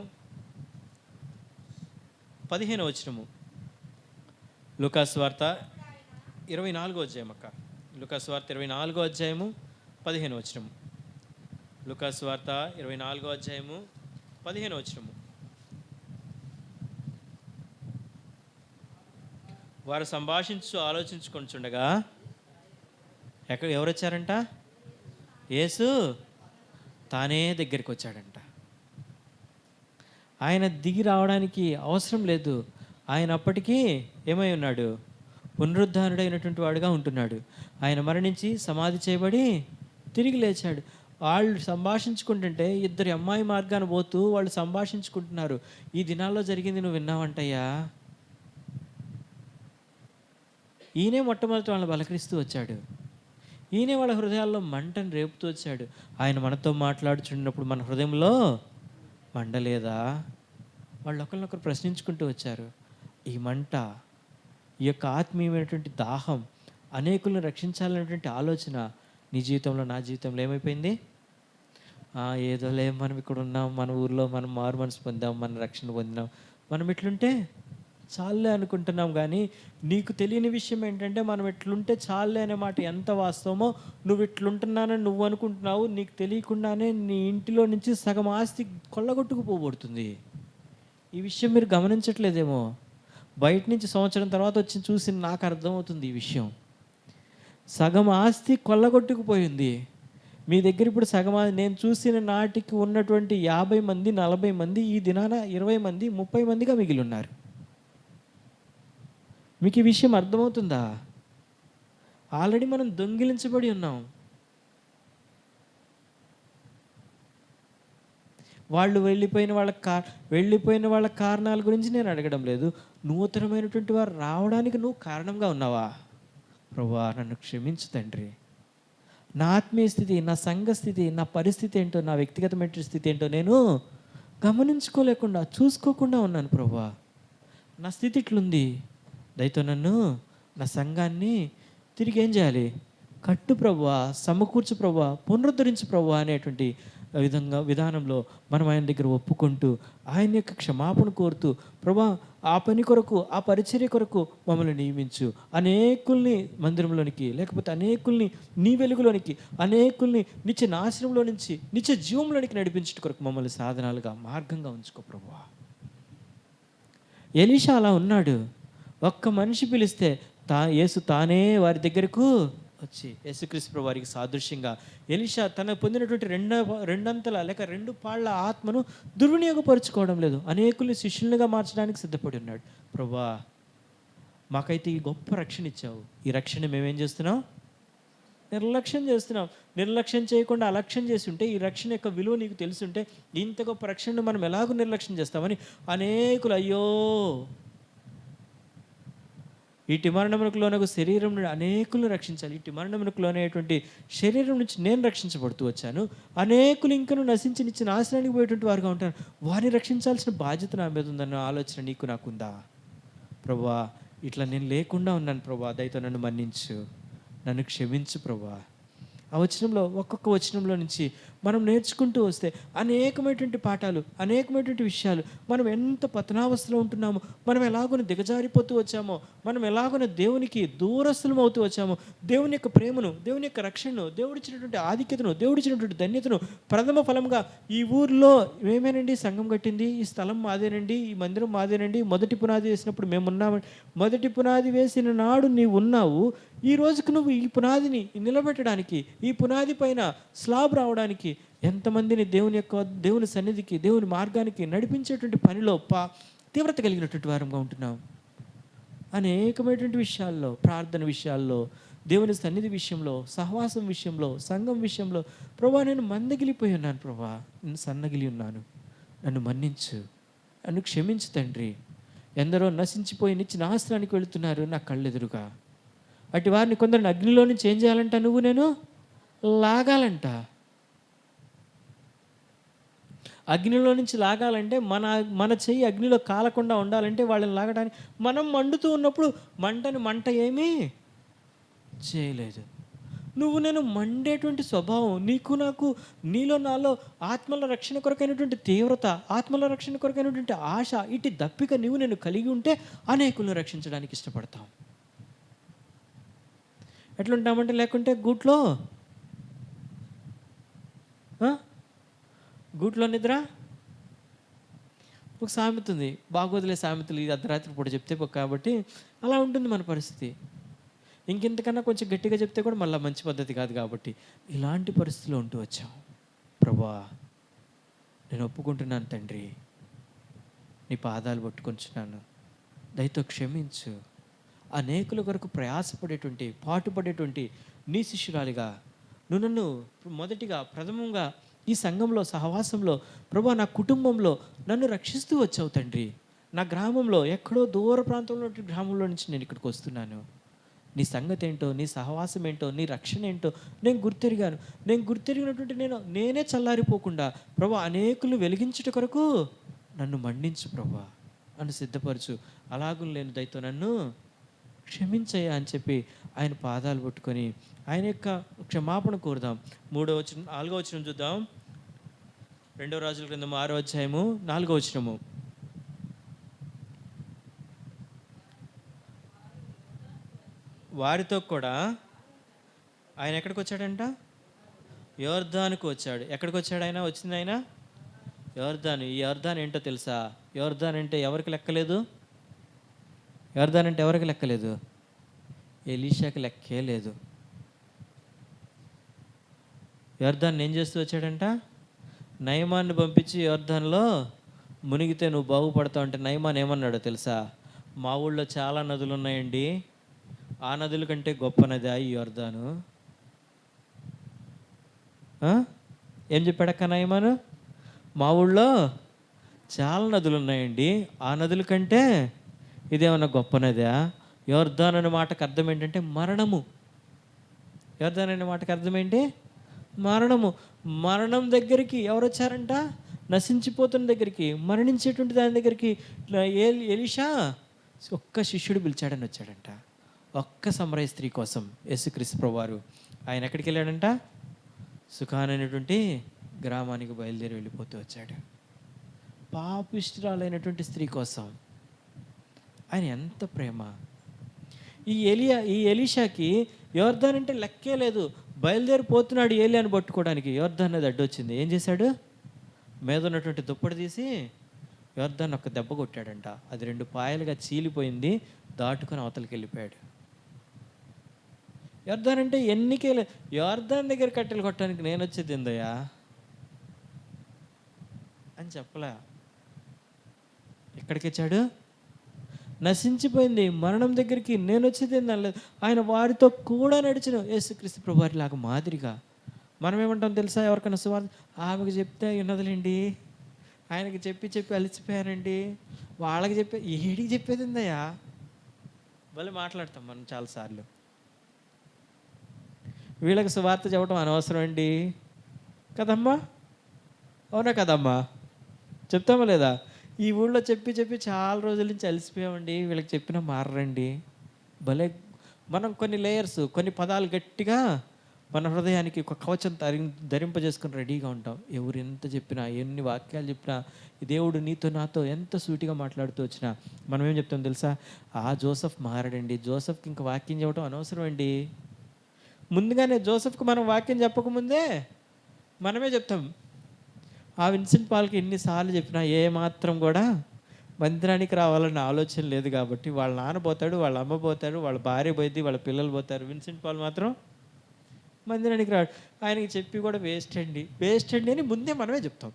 15వ వచనము. లూకాసు వార్త 24వ అధ్యాయం అక్క. లూకాసు వార్త 24వ అధ్యాయము 15వ వచనము. లూకాసు వార్త 24వ అధ్యాయము 15వ వచనము. వారు ఆలోచించుకొనిచుండగా ఎవరు వచ్చారంట? యేసు తానే దగ్గరికి వచ్చాడంట. ఆయన దిగి రావడానికి అవసరం లేదు. ఆయన అప్పటికీ ఏమై ఉన్నాడు? పునరుద్ధానుడైనటువంటి వాడుగా ఉంటున్నాడు. ఆయన మరణించి సమాధి చేయబడి తిరిగి లేచాడు. వాళ్ళు సంభాషించుకుంటుంటే, ఇద్దరు అమ్మాయి మార్గాన్ని పోతూ వాళ్ళు సంభాషించుకుంటున్నారు. ఈ దినాల్లో జరిగింది నువ్వు విన్నావంటయ్యా. ఈయనే మొట్టమొదటి వాళ్ళని బలకరిస్తూ వచ్చాడు. ఈయనే వాళ్ళ హృదయాల్లో మంటను రేపుతూ వచ్చాడు. ఆయన మనతో మాట్లాడుచున్నప్పుడు మన హృదయంలో మండలేదా? వాళ్ళు ఒకరినొకరు ప్రశ్నించుకుంటూ వచ్చారు. ఈ మంట, ఈ యొక్క ఆత్మీయమైనటువంటి దాహం, అనేకులను రక్షించాలనేటువంటి ఆలోచన నీ జీవితంలో, నా జీవితంలో ఏమైపోయింది? ఏదోలే, మనం ఇక్కడ ఉన్నాం, మన ఊర్లో మనం మారు మనసు పొందాం, మన రక్షణ పొందినాం, మనం ఇట్లుంటే చాలులే అనుకుంటున్నాం. కానీ నీకు తెలియని విషయం ఏంటంటే, మనం ఇట్లుంటే చాలులే అనే మాట ఎంత వాస్తవమో, నువ్వు ఇట్లుంటున్నానని నువ్వు అనుకుంటున్నావు, నీకు తెలియకుండానే నీ ఇంటిలో నుంచి సగం ఆస్తి కొల్లగొట్టుకుపోబడుతుంది. ఈ విషయం మీరు గమనించట్లేదేమో. బయట నుంచి సంవత్సరం తర్వాత వచ్చి చూసి నాకు అర్థమవుతుంది ఈ విషయం. సగం ఆస్తి కొల్లగొట్టుకుపోయింది. మీ దగ్గర ఇప్పుడు సగం నేను చూసిన నాటికి ఉన్నటువంటి 50 మంది 40 మంది ఈ దినాన 20 మంది 30 మందిగా మిగిలి ఉన్నారు. మీకు ఈ విషయం అర్థమవుతుందా? ఆల్రెడీ మనం దొంగిలించబడి ఉన్నాం. వాళ్ళు వెళ్ళిపోయిన వాళ్ళ కారణాల గురించి నేను అడగడం లేదు. నూతనమైనటువంటి వారు రావడానికి నువ్వు కారణంగా ఉన్నావా? ప్రభువా, నన్ను క్షమించు తండ్రి. నా ఆత్మీయ స్థితి, నా సంఘ స్థితి, నా పరిస్థితి ఏంటో, నా వ్యక్తిగతమైన స్థితి ఏంటో నేను గమనించుకోలేకుండా, చూసుకోకుండా ఉన్నాను ప్రభువా. నా స్థితి ఇట్లుంది. దయతో నన్ను, నా సంఘాన్ని తిరిగి ఏం చేయాలి? కట్టు ప్రభువా, సమకూర్చు ప్రభువా, పునరుద్ధరించు ప్రభువా అనేటువంటి విధానంలో మనం ఆయన దగ్గర ఒప్పుకుంటూ, ఆయన యొక్క క్షమాపణ కోరుతూ, ప్రభా ఆ పని కొరకు, ఆ పరిచర్య కొరకు మమ్మల్ని నియమించు, అనేకుల్ని మందిరంలోనికి, లేకపోతే అనేకుల్ని నీ వెలుగులోనికి, అనేకుల్ని నిత్య నాశనంలో నుంచి నిత్య జీవంలోనికి నడిపించడం కొరకు మమ్మల్ని సాధనాలుగా, మార్గంగా ఉంచుకో ప్రభువా. ఎలీషా అలా ఉన్నాడు. ఒక్క మనిషి పిలిస్తే యేసు తానే వారి దగ్గరకు వచ్చి, యేసుక్రీస్తు వారికి సాదృశ్యంగా ఎలీషా తన పొందినటువంటి రెండంతల లేక 2 పాళ్ళ ఆత్మను దుర్వినియోగపరుచుకోవడం లేదు. అనేకుల్ని శిష్యులుగా మార్చడానికి సిద్ధపడి ఉన్నాడు. ప్రభువా, మాకైతే ఈ గొప్ప రక్షణ ఇచ్చావు. ఈ రక్షణ మేమేం చేస్తున్నాం? నిర్లక్ష్యం చేస్తున్నాం. నిర్లక్ష్యం చేయకుండా అలక్ష్యం చేసి ఉంటే, ఈ రక్షణ యొక్క విలువ నీకు తెలుసుంటే, ఇంత గొప్ప రక్షణను మనం ఎలాగో నిర్లక్ష్యం చేస్తామని అనేకులు అయ్యో, ఇటు మరణమునకు లోనగు శరీరం నుండి అనేకులను రక్షించాలి. ఇటు మరణమునకు లోనైనటువంటి శరీరం నుంచి నేను రక్షించబడుతూ వచ్చాను. అనేకులు ఇంకను నశించి నిచ్చిన నాశనానికి పోయేటువంటి వారుగా ఉంటారు. వారిని రక్షించాల్సిన బాధ్యత నా మీద ఉందన్న ఆలోచన నీకు నాకుందా? ప్రభువా, ఇట్లా నేను లేకుండా ఉన్నాను ప్రభువా, దయతో నన్ను మన్నించు, నన్ను క్షమించు ప్రభువా. ఆ వచనంలో, ఒక్కొక్క వచనంలో నుంచి మనం నేర్చుకుంటూ వస్తే అనేకమైనటువంటి పాఠాలు, అనేకమైనటువంటి విషయాలు. మనం ఎంత పతనావస్థలో ఉంటున్నామో, మనం ఎలాగోనే దిగజారిపోతూ వచ్చామో, మనం ఎలాగోనే దేవునికి దూరస్థలం అవుతూ వచ్చామో, దేవుని యొక్క ప్రేమను, దేవుని యొక్క రక్షణను, దేవుడిచ్చినటువంటి ఆధిక్యతను, దేవుడిచ్చినటువంటి ధన్యతను ప్రథమ ఫలంగా ఈ ఊర్లో మేమేనండి సంఘం కట్టింది, ఈ స్థలం మాదేనండి, ఈ మందిరం మాదేనండి, మొదటి పునాది వేసినప్పుడు మేమున్నామని. మొదటి పునాది వేసిన నాడు నీవు ఉన్నావు. ఈ రోజుకు నువ్వు ఈ పునాదిని నిలబెట్టడానికి, ఈ పునాది పైన స్లాబ్ రావడానికి ఎంతమందిని దేవుని సన్నిధికి, దేవుని మార్గానికి నడిపించేటువంటి పనిలో తీవ్రత కలిగినటువంటి వారంగా ఉంటున్నాం. అనేకమైనటువంటి విషయాల్లో, ప్రార్థన విషయాల్లో, దేవుని సన్నిధి విషయంలో, సహవాసం విషయంలో, సంఘం విషయంలో ప్రభా నేను మందగిలిపోయి ఉన్నాను. ప్రభా, నేను సన్నగిలి ఉన్నాను. నన్ను మన్నించు, నన్ను క్షమించు తండ్రి. ఎందరో నశించిపోయి నిత్య నాశనానికి వెళుతున్నారు నా కళ్ళెదురుగా. అటు వారిని కొందరిని అగ్నిలో నుంచి ఏం చేయాలంట? నేను లాగాలంట. అగ్నిలో నుంచి లాగాలంటే మన చెయ్యి అగ్నిలో కాలకుండా ఉండాలంటే వాళ్ళని లాగడానికి మనం మండుతూ ఉన్నప్పుడు మంట ఏమీ చేయలేదు. నేను మండేటువంటి స్వభావం నీకు నాకు, నీలో నాలో ఆత్మల రక్షణ కొరకైనటువంటి తీవ్రత, ఆత్మల రక్షణ కొరకైనటువంటి ఆశ, ఇటు దప్పిక నేను కలిగి ఉంటే అనేకులను రక్షించడానికి ఇష్టపడతాం. ఎట్లుంటామంటే, లేకుంటే గూట్లో నిద్ర. ఒక సామెత ఉంది, బాగోదులే సామెతలు, ఇది అర్ధరాత్రి పూట చెప్తే కాబట్టి అలా ఉంటుంది మన పరిస్థితి. ఇంకెంతకన్నా కొంచెం గట్టిగా చెప్తే కూడా మళ్ళీ మంచి పద్ధతి కాదు. కాబట్టి ఇలాంటి పరిస్థితిలో ఉంటూ వచ్చాం. ప్రభువా, నేను ఒప్పుకుంటున్నాను తండ్రి, నీ పాదాలు పట్టుకొంచున్నాను, దయతో క్షమించు. అనేకుల కొరకు ప్రయాసపడేటువంటి, పాటుపడేటువంటి నీ శిష్యురాలిగా నువ్వు నన్ను మొదటిగా, ప్రథమంగా ఈ సంఘంలో, సహవాసంలో, ప్రభువా నా కుటుంబంలో నన్ను రక్షిస్తూ వచ్చావు తండ్రి. నా గ్రామంలో, ఎక్కడో దూర ప్రాంతంలో గ్రామంలో నుంచి నేను ఇక్కడికి వస్తున్నాను. నీ సంగతి ఏంటో, నీ సహవాసం ఏంటో, నీ రక్షణ ఏంటో నేను గుర్తెరిగాను. నేను గుర్తెరిగినటువంటి నేనే చల్లారిపోకుండా ప్రభువా అనేకులు వెలిగించుట కొరకు నన్ను మండించు ప్రభువా, నన్ను సిద్ధపరచు. అలాగూ లేని దయతో నన్ను క్షమించయ్యా అని చెప్పి ఆయన పాదాలు పట్టుకొని ఆయన యొక్క క్షమాపణ కోరుదాం. 4వ వచనం చూద్దాం. 2 రాజుల గ్రంథము 6వ అధ్యాయము 4వ వచనము. వారితో కూడా ఆయన ఎక్కడికి వచ్చాడంట? యోర్దానుకు వచ్చాడు. ఎక్కడికి వచ్చాడు ఆయన? వచ్చింది ఆయన యోర్దాను. ఈ యోర్దాను ఏంటో తెలుసా? యోర్దాన్ అంటే ఎవరికి లెక్కలేదు? యోర్దాన్ అంటే ఎవరికి లెక్కలేదు? ఎలీషాకి లెక్కే లేదు. యోర్దాన్ని ఏం చేస్తూ వచ్చాడంట? నయమాన్ని పంపించి యోర్దాన్లో మునిగితే నువ్వు బాగుపడతావు అంటే నయమాన్ ఏమన్నాడో తెలుసా? మా ఊళ్ళో చాలా నదులు ఉన్నాయండి, ఆ నదుల కంటే గొప్ప నది ఈ యోర్దాను. ఏం చెప్పాడక్క నయమాను? మా ఊళ్ళో చాలా నదులు ఉన్నాయండి, ఆ నదుల కంటే ఇదేమన్నా గొప్ప నదా? యోర్దాన్ అనే మాటకు అర్థం ఏంటంటే మరణము. యోర్దాన్ అనే మాటకు అర్థం ఏంటి? మరణము. మరణం దగ్గరికి ఎవరు వచ్చారంట? నశించిపోతున్న దగ్గరికి, మరణించేటువంటి దాని దగ్గరికి ఎలీషా ఒక్క శిష్యుడు పిలిచాడని వచ్చాడంట. ఒక్క సమరయ స్త్రీ కోసం యేసుక్రీస్తు ప్రభువారు ఆయన ఎక్కడికి వెళ్ళాడంట? సుఖాన్ అనేటువంటి గ్రామానికి బయలుదేరి వెళ్ళిపోతూ వచ్చాడు. పాపిష్ఠురాలైనటువంటి స్త్రీ కోసం ఆయన ఎంత ప్రేమ! ఈ ఎలీషాకి యోర్దాన్ అంటే లెక్కే లేదు. బయలుదేరిపోతున్నాడు ఏలియాను పట్టుకోవడానికి. యోర్దాన్ అనేది అడ్డొచ్చింది. ఏం చేశాడు? మీద ఉన్నటువంటి దుప్పటి తీసి యోర్దాన్ ఒక దెబ్బ కొట్టాడంట. అది 2 పాయలుగా చీలిపోయింది. దాటుకొని అవతలికి వెళ్ళిపోయాడు. యోర్దాన్ అంటే ఎన్నికేలే. యోర్దాన్ దగ్గర కట్టెలు కొట్టడానికి నేను వచ్చేది ఏందయ్యా అని చెప్పలే. ఎక్కడికి వచ్చాడు? నశించిపోయింది మరణం దగ్గరికి నేను వచ్చేది ఏందనలేదు. ఆయన వారితో కూడా నడిచిన యేసుక్రీస్తు ప్రభువారి లాగా మాదిరిగా. మనం ఏమంటాం తెలుసా? ఎవరికైనా సువార్త ఆమెకు చెప్తే ఉన్నదిలేండి, ఆయనకి చెప్పి చెప్పి అలిసిపోయారండి, వాళ్ళకి చెప్పే ఏడికి చెప్పేది ఉందయ్యా భలే మాట్లాడతాం మనం చాలాసార్లు. వీళ్ళకి సువార్త చెప్పడం అనవసరం అండి కదమ్మా, అవునా కదమ్మా? చెప్తామా లేదా? ఈ ఊళ్ళో చెప్పి చెప్పి చాలా రోజుల నుంచి అలసిపోయామండి, వీళ్ళకి చెప్పినా మారరండి. భలే మనం కొన్ని లేయర్స్, కొన్ని పదాలు గట్టిగా మన హృదయానికి ఒక కవచం ధరింపజేసుకుని రెడీగా ఉంటాం. ఎవరు ఎంత చెప్పినా, ఎన్ని వాక్యాలు చెప్పినా, దేవుడు నీతో నాతో ఎంత సూటిగా మాట్లాడుతూ వచ్చినా మనం ఏం చెప్తాం తెలుసా? జోసెఫ్ మారడండి, జోసెఫ్కి ఇంకా వాక్యం చెప్పడం అనవసరం అండి. ముందుగానే జోసెఫ్కి మనం వాక్యం చెప్పకముందే మనమే చెప్తాం. విన్సెంట్ పాల్కి ఎన్నిసార్లు చెప్పినా ఏమాత్రం కూడా మందిరానికి రావాలన్న ఆలోచన లేదు కాబట్టి వాళ్ళ నాన్న పోతాడు, వాళ్ళ అమ్మ పోతాడు, వాళ్ళ భార్య పోయింది, వాళ్ళ పిల్లలు పోతారు. విన్సెంట్ పాల్ మాత్రం మందిరానికి రాడు. ఆయనకి చెప్పి కూడా వేస్ట్ అండి అని ముందే మనమే చెప్తాం.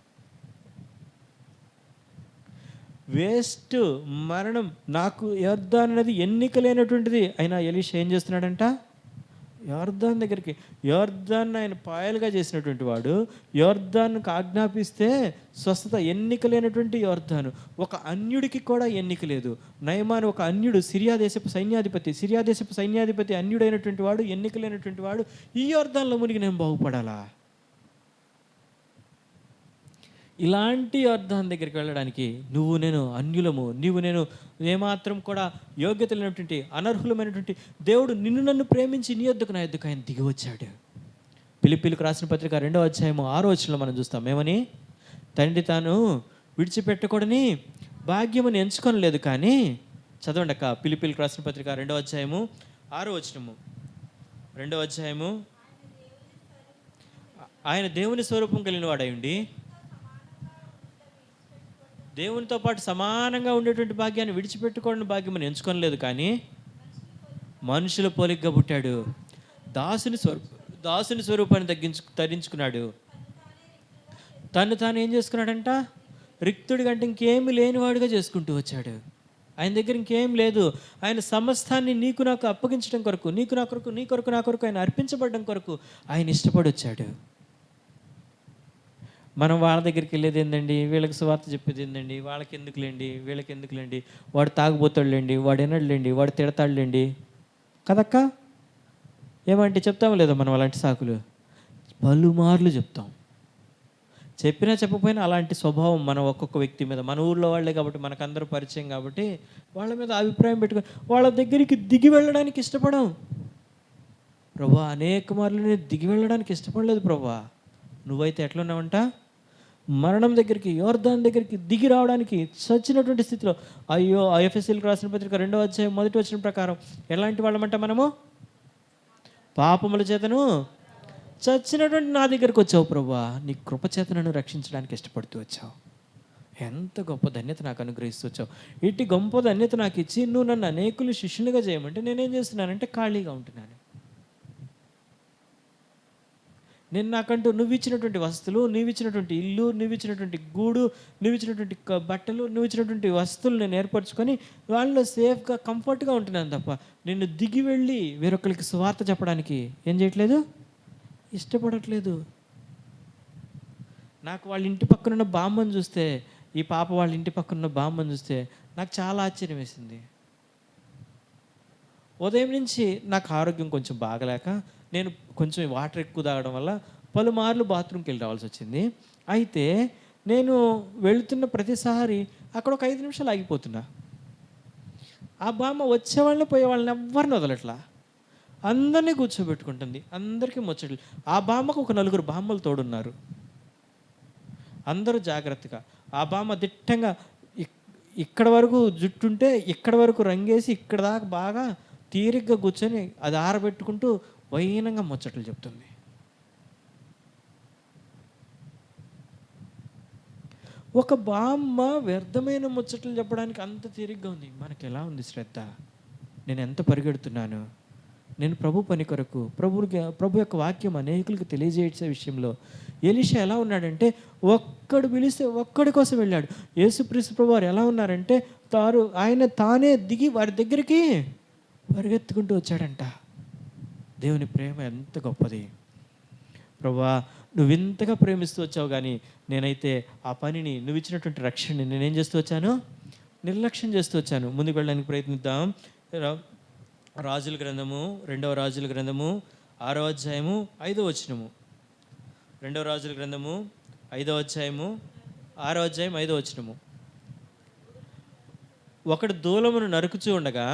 వేస్ట్, మరణం. నాకు యోర్దాన్ అనేది ఎన్నిక లేనటువంటిది. అయినా ఎలీషా ఏం చేస్తున్నాడంట? యోర్దాన్ దగ్గరికి, యోర్దాన్ ఆయన పాయలుగా చేసినటువంటి వాడు యోర్దాన్కు ఆజ్ఞాపిస్తే స్వస్థత. ఎన్నిక లేనటువంటి యోర్దాను, ఒక అన్యుడికి కూడా ఎన్నిక లేదు. నయమాను ఒక అన్యుడు, సిరియా దేశపు సైన్యాధిపతి అన్యుడైనటువంటి వాడు, ఎన్నిక లేనటువంటి వాడు ఈ యోర్దాన్లో మునిగి నేను బాగుపడాలా? ఇలాంటి యోర్దాన్ దగ్గరికి వెళ్ళడానికి నువ్వు నేను అన్యులము, నీవు నేను ఏమాత్రం కూడా యోగ్యత లేనటువంటి అనర్హులమైనటువంటి దేవుడు నిన్ను నన్ను ప్రేమించి నీ యొద్దకు నా యొద్దకు ఆయన దిగి వచ్చాడు. ఫిలిప్పీలకు రాసిన పత్రిక 2వ అధ్యాయము 6వ వచనంలో మనం చూస్తాం. ఏమని? తండ్రి తాను విడిచిపెట్టకూడని భాగ్యముని ఎంచుకొనలేదు కానీ, చదవండి అక్క. ఫిలిప్పీలకు రాసిన పత్రిక 2వ అధ్యాయము 6వ వచనము. 2వ అధ్యాయము. ఆయన దేవుని స్వరూపం కలిగిన వాడై ఉండి దేవునితో పాటు సమానంగా ఉండేటువంటి భాగ్యాన్ని విడిచిపెట్టుకోవడం భాగ్యమని ఎంచుకోలేదు కానీ మనుషుల పోలికగా పుట్టాడు. దాసుని స్వరూపాన్ని ధరించుకున్నాడు. తను తాను ఏం చేసుకున్నాడంట? రిక్తుడి కంటే ఇంకేమి లేనివాడుగా చేసుకుంటూ వచ్చాడు. ఆయన దగ్గర ఇంకేం లేదు. ఆయన సమస్తాన్ని నీకు నాకు అప్పగించడం కొరకు, నీ కొరకు నా కొరకు ఆయన అర్పించబడడం కొరకు ఆయన ఇష్టపడి వచ్చాడు. మనం వాళ్ళ దగ్గరికి వెళ్ళేది ఏందండి? వీళ్ళకి సువార్త చెప్పేది ఏందండి? వాళ్ళకి ఎందుకులేండి, వీళ్ళకి ఎందుకులేండి, వాడు తాగుబోతాడులేండి, వాడు ఎనడులేండి, వాడు తిడతాడులేండి కదక్క. ఏమంటే చెప్తామో లేదో మనం అలాంటి సాకులు పలుమార్లు చెప్తాం. చెప్పినా చెప్పకపోయినా అలాంటి స్వభావం మన ఒక్కొక్క వ్యక్తి మీద, మన ఊళ్ళో వాళ్ళే కాబట్టి మనకందరూ పరిచయం కాబట్టి వాళ్ళ మీద అభిప్రాయం పెట్టుకొని వాళ్ళ దగ్గరికి దిగి వెళ్ళడానికి ఇష్టపడం. ప్రభా, అనేక మార్లు నేను దిగి వెళ్ళడానికి ఇష్టపడలేదు ప్రభా. నువ్వైతే ఎట్లున్నావంట? మరణం దగ్గరికి, యోర్దాన్ దగ్గరికి దిగి రావడానికి చచ్చినటువంటి స్థితిలో. అయ్యో, ఎఫెసీయులకు రాసిన పత్రిక 2వ అధ్యాయం 1వ వచనం ప్రకారం ఎలాంటి వాళ్ళమంట మనము? పాపముల చేతను చచ్చినటువంటి నా దగ్గరకు వచ్చావు ప్రభువా, నీ కృప చేత నన్ను రక్షించడానికి ఇష్టపడుతూ వచ్చావు. ఎంత గొప్ప ధన్యత నాకు అనుగ్రహిస్తూ వచ్చావు. ఇటు గొప్ప ధన్యత నాకు ఇచ్చి నువ్వు నన్ను అనేకులు శిష్యునిగా చేయమంటే నేనేం చేస్తున్నానంటే ఖాళీగా ఉంటున్నాను. నేను నాకంటూ నువ్వు ఇచ్చినటువంటి వస్తువులు, నువ్వు ఇచ్చినటువంటి ఇల్లు, నువ్వు ఇచ్చినటువంటి గూడు, నువ్వు ఇచ్చినటువంటి బట్టలు, నువ్వు ఇచ్చినటువంటి వస్తువులు నేను ఏర్పరచుకొని వాళ్ళలో సేఫ్గా కంఫర్ట్గా ఉంటున్నాను తప్ప నిన్ను దిగి వెళ్ళి వేరొకరికి సువార్త చెప్పడానికి ఏం చేయట్లేదు, ఇష్టపడట్లేదు. నాకు వాళ్ళ ఇంటి పక్కనున్న బామ్మని చూస్తే, ఈ పాప వాళ్ళ ఇంటి పక్కనున్న బామ్మని చూస్తే నాకు చాలా ఆశ్చర్యం వేసింది. ఉదయం నుంచి నాకు ఆరోగ్యం కొంచెం బాగలేక నేను కొంచెం వాటర్ ఎక్కువ తాగడం వల్ల పలుమార్లు బాత్రూమ్కి వెళ్ళి రావాల్సి వచ్చింది. అయితే నేను వెళుతున్న ప్రతిసారి అక్కడ ఒక 5 నిమిషాలు ఆగిపోతున్నా. ఆ బామ్మ వచ్చేవాళ్ళని పోయేవాళ్ళని ఎవ్వరిని వదలట్లా, అందరినీ కూర్చోబెట్టుకుంటుంది, అందరికీ ముచ్చట్లు. ఆ బామ్మకు ఒక 4 బామ్మలు తోడున్నారు. అందరూ జాగ్రత్తగా, ఆ బామ్మ దిట్టంగా ఇక్కడ వరకు జుట్టుంటే ఇక్కడ వరకు రంగేసి ఇక్కడ దాకా బాగా తీరిగ్గా కూర్చొని అది ఆరబెట్టుకుంటూ వైనంగా ముచ్చట్లు చెప్తుంది. ఒక బామ్మ వ్యర్థమైన ముచ్చట్లు చెప్పడానికి అంత తీరిగ్గా ఉంది. మనకి ఎలా ఉంది శ్రద్ధ? నేను ఎంత పరిగెడుతున్నాను. నేను ప్రభు పని కొరకు, ప్రభు యొక్క వాక్యం అనేకులకు తెలియజేసే విషయంలో ఎలీషా ఎలా ఉన్నాడంటే ఒక్కడు పిలిస్తే ఒక్కడి కోసం వెళ్ళాడు. యేసుక్రీస్తు ప్రభు వారు ఎలా ఉన్నారంటే ఆయన తానే దిగి వారి దగ్గరికి పరిగెత్తుకుంటూ వచ్చాడంట. దేవుని ప్రేమ ఎంత గొప్పది. ప్రభువా, నువ్వు ఇంతగా ప్రేమిస్తూ వచ్చావు, కానీ నేనైతే ఆ పనిని, నువ్వు ఇచ్చినటువంటి రక్షణని నేనేం చేస్తూ వచ్చాను, నిర్లక్ష్యం చేస్తూ వచ్చాను. ముందుకు వెళ్ళడానికి ప్రయత్నిద్దాం. రాజుల గ్రంథము 2వ రాజుల గ్రంథము 6వ అధ్యాయము 5వ వచనము. 2వ రాజుల గ్రంథము 5వ అధ్యాయము 6వ అధ్యాయం 5వ వచనము. ఒకడు దూలమును నరుకుచూ ఉండగా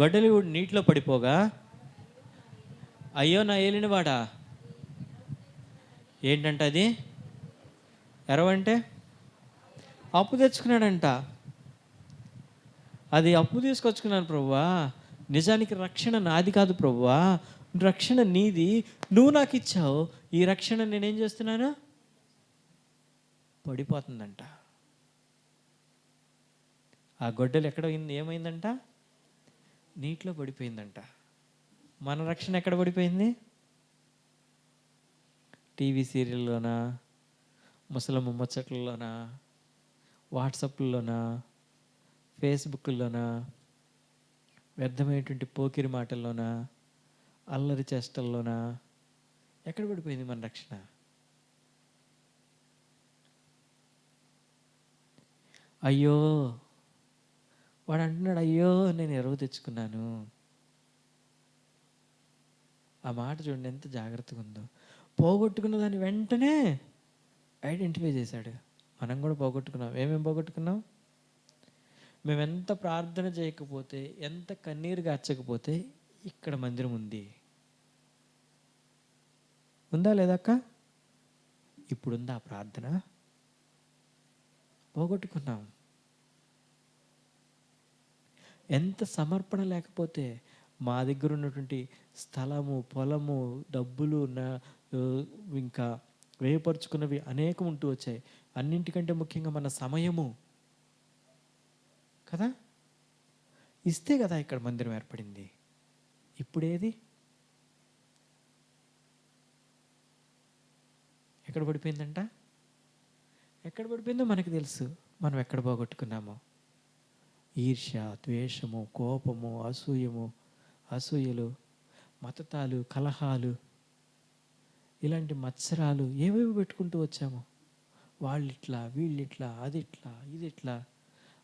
గొడ్డలి నీటిలో పడిపోగా, అయ్యో నా ఏలినవాడా. ఏంటంట అది? ఎరవంటే అప్పు తెచ్చుకున్నాడంట. అది అప్పు తీసుకొచ్చుకున్నాను ప్రభువా, నిజానికి రక్షణ నాది కాదు ప్రభువా, రక్షణ నీది, నువ్వు నాకు ఇచ్చావు. ఈ రక్షణ నేనేం చేస్తున్నాను? పడిపోతుందంట. ఆ గొడ్డలు ఎక్కడ ఏమైందంట? నీటిలో పడిపోయిందంట. మన రక్షణ ఎక్కడ పడిపోయింది? టీవీ సీరియల్లోనా, ముసలమ్మ ముచ్చట్లలోనా, వాట్సాప్లోనా, ఫేస్బుక్లోనా, వ్యర్థమైనటువంటి పోకిరి మాటల్లోనా, అల్లరి చేష్టల్లోనా? ఎక్కడ పడిపోయింది మన రక్షణ? అయ్యో, వాడు అంటున్నాడు, అయ్యో నేను ఎరువు తెచ్చుకున్నాను. ఆ మాట చూడండి ఎంత జాగ్రత్తగా ఉందో. పోగొట్టుకున్న దాన్ని వెంటనే ఐడెంటిఫై చేశాడు. మనం కూడా పోగొట్టుకున్నాం. ఏమేమి పోగొట్టుకున్నాం? మేము ఎంత ప్రార్థన చేయకపోతే, ఎంత కన్నీరు గార్చకపోతే ఇక్కడ మందిరం ఉంది. ఉందా లేదా అక్క? ఇప్పుడుందా ఆ ప్రార్థన? పోగొట్టుకున్నాం. ఎంత సమర్పణ లేకపోతే మా దగ్గర ఉన్నటువంటి స్థలము, పొలము, డబ్బులు, ఇంకా వేయపరుచుకున్నవి అనేకం ఉంటూ వచ్చాయి. అన్నింటికంటే ముఖ్యంగా మన సమయము కదా, ఇస్తే కదా ఇక్కడ మందిరం ఏర్పడింది. ఇప్పుడేది? ఎక్కడ పడిపోయిందంట? ఎక్కడ పడిపోయిందో మనకు తెలుసు. మనం ఎక్కడ పోగొట్టుకున్నామో. ఈర్ష్య, ద్వేషము, కోపము, అసూయలు, మతతాలు, కలహాలు, ఇలాంటి మత్సరాలు ఏవేవి పెట్టుకుంటూ వచ్చాము. వాళ్ళిట్లా, వీళ్ళిట్లా, అది ఇట్లా, ఇది ఇట్లా,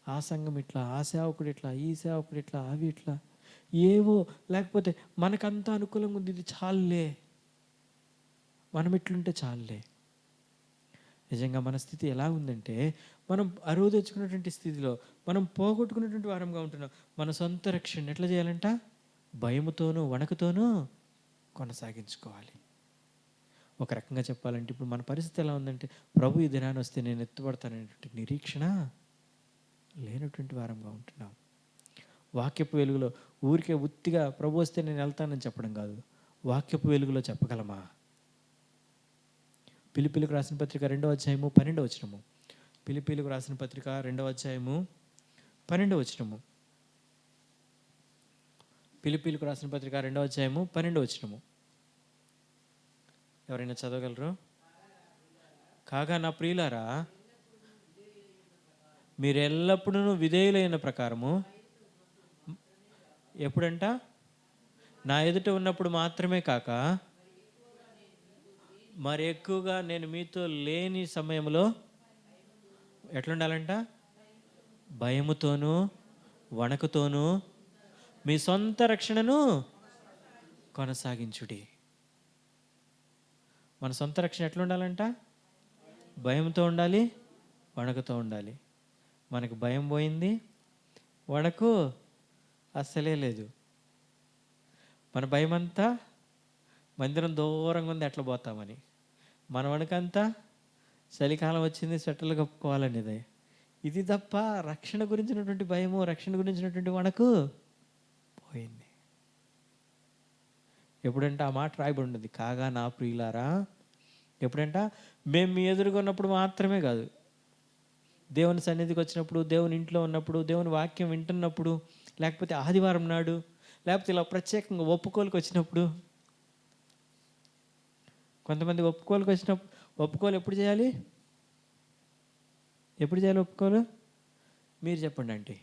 ఆ సంఘం ఇట్లా, ఆ సేవకుడు ఇట్లా, ఈ సేవకుడు ఇట్లా, అవి ఇట్లా, ఏవో. లేకపోతే మనకంతా అనుకూలంగా ఉంది, ఇది చాలులే, మనం ఇట్లుంటే చాలులే. నిజంగా మన స్థితి ఎలా ఉందంటే, మనం అరువు తెచ్చుకున్నటువంటి స్థితిలో మనం పోగొట్టుకున్నటువంటి వారంగా ఉంటున్నాం. మన సొంత రక్షణ ఎట్లా చేయాలంట? భయముతోనూ వణకుతోనూ కొనసాగించుకోవాలి. ఒక రకంగా చెప్పాలంటే ఇప్పుడు మన పరిస్థితి ఎలా ఉందంటే, ప్రభు ఈ దినాన్ని వస్తే నేను ఎత్తుపడతాననేటువంటి నిరీక్షణ లేనటువంటి వారంగా ఉంటున్నాం. వాక్యపు వెలుగులో ఊరికే ఉత్తిగా ప్రభు వస్తే నేను వెళ్తానని చెప్పడం కాదు, వాక్యపు వెలుగులో చెప్పగలమా? పిలిపిలకు రాసిన పత్రిక 2వ అధ్యాయము 12వ వచనము. పిలిపిలకు రాసిన పత్రిక 2వ అధ్యాయము 12వ వచనము. పిలిపిలకు రాసిన పత్రిక 2వ అధ్యాయము 12వ వచనము. ఎవరైనా చదవగలరు? కాగా నా ప్రియులారా, మీరు ఎల్లప్పుడూ విధేయులైన ప్రకారము, ఎప్పుడంట? నా ఎదుట ఉన్నప్పుడు మాత్రమే కాక మరి ఎక్కువగా నేను మీతో లేని సమయంలో ఎట్లుండాలంట? భయముతోనూ వణకుతోనూ మీ సొంత రక్షణను కొనసాగించుడి. మన సొంత రక్షణ ఎట్లుండాలంట? భయంతో ఉండాలి, వణకుతో ఉండాలి. మనకు భయం పోయింది, వణకు అస్సలే లేదు. మన భయం అంతా మందిరం దూరంగా ఉంది ఎట్లా పోతామని, మన వణకంతా చలికాలం వచ్చింది స్వెట్టర్లు కప్పుకోవాలనేది. ఇది తప్ప రక్షణ గురించినటువంటి భయము, రక్షణ గురించినటువంటి వణకు పోయింది. ఎప్పుడంటే ఆ మాట రాయబడి ఉన్నది, కాగా నా ప్రియులారా. ఎప్పుడంట? మేము మీ ఎదురుగా ఉన్నప్పుడు మాత్రమే కాదు, దేవుని సన్నిధికి వచ్చినప్పుడు, దేవుని ఇంట్లో ఉన్నప్పుడు, దేవుని వాక్యం వింటున్నప్పుడు, లేకపోతే ఆదివారం నాడు, లేకపోతే ఇలా ప్రత్యేకంగా ఒప్పుకోలుకి వచ్చినప్పుడు. కొంతమంది ఒప్పుకోలుకి వచ్చినప్పుడు, ఒప్పుకోలు ఎప్పుడు చేయాలి? ఎప్పుడు చేయాలి ఒప్పుకోలు? మీరు చెప్పండి అంటే.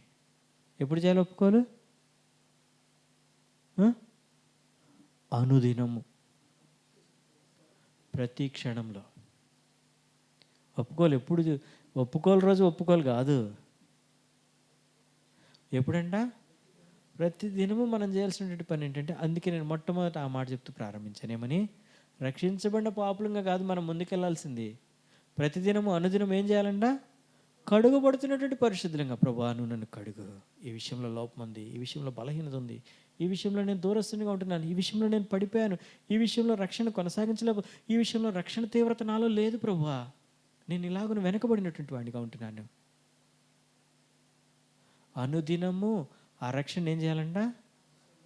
ఎప్పుడు చేయాలి ఒప్పుకోలు? అనుదినము, ప్రతి క్షణంలో. ఒప్పుకోలు ఎప్పుడు? ఒప్పుకోలు రోజు ఒప్పుకోలు కాదు. ఎప్పుడంట? ప్రతి దినము మనం చేయాల్సినటువంటి పని ఏంటంటే, అందుకే నేను మొట్టమొదట ఆ మాట చెప్తూ ప్రారంభించాను. ఏమని? రక్షించబడిన పాపులంగా కాదు మనం ముందుకెళ్లాల్సింది. ప్రతిదినము అనుదినం ఏం చేయాలంట? కడుగుబడుతున్నటువంటి పరిశుద్ధంగా, ప్రభువా నువ్వు నన్ను కడుగు, ఈ విషయంలో లోపం ఉంది, ఈ విషయంలో బలహీనత ఉంది, ఈ విషయంలో నేను దూరస్తునిగా ఉంటున్నాను, ఈ విషయంలో నేను పడిపోయాను, ఈ విషయంలో రక్షణ కొనసాగించలేవు, ఈ విషయంలో రక్షణ తీవ్రత నాలో లేదు ప్రభువా, నేను ఇలాగను వెనకబడినటువంటి వాడిగా ఉంటున్నాను. అనుదినము ఆ రక్షణ ఏం చేయాలంట?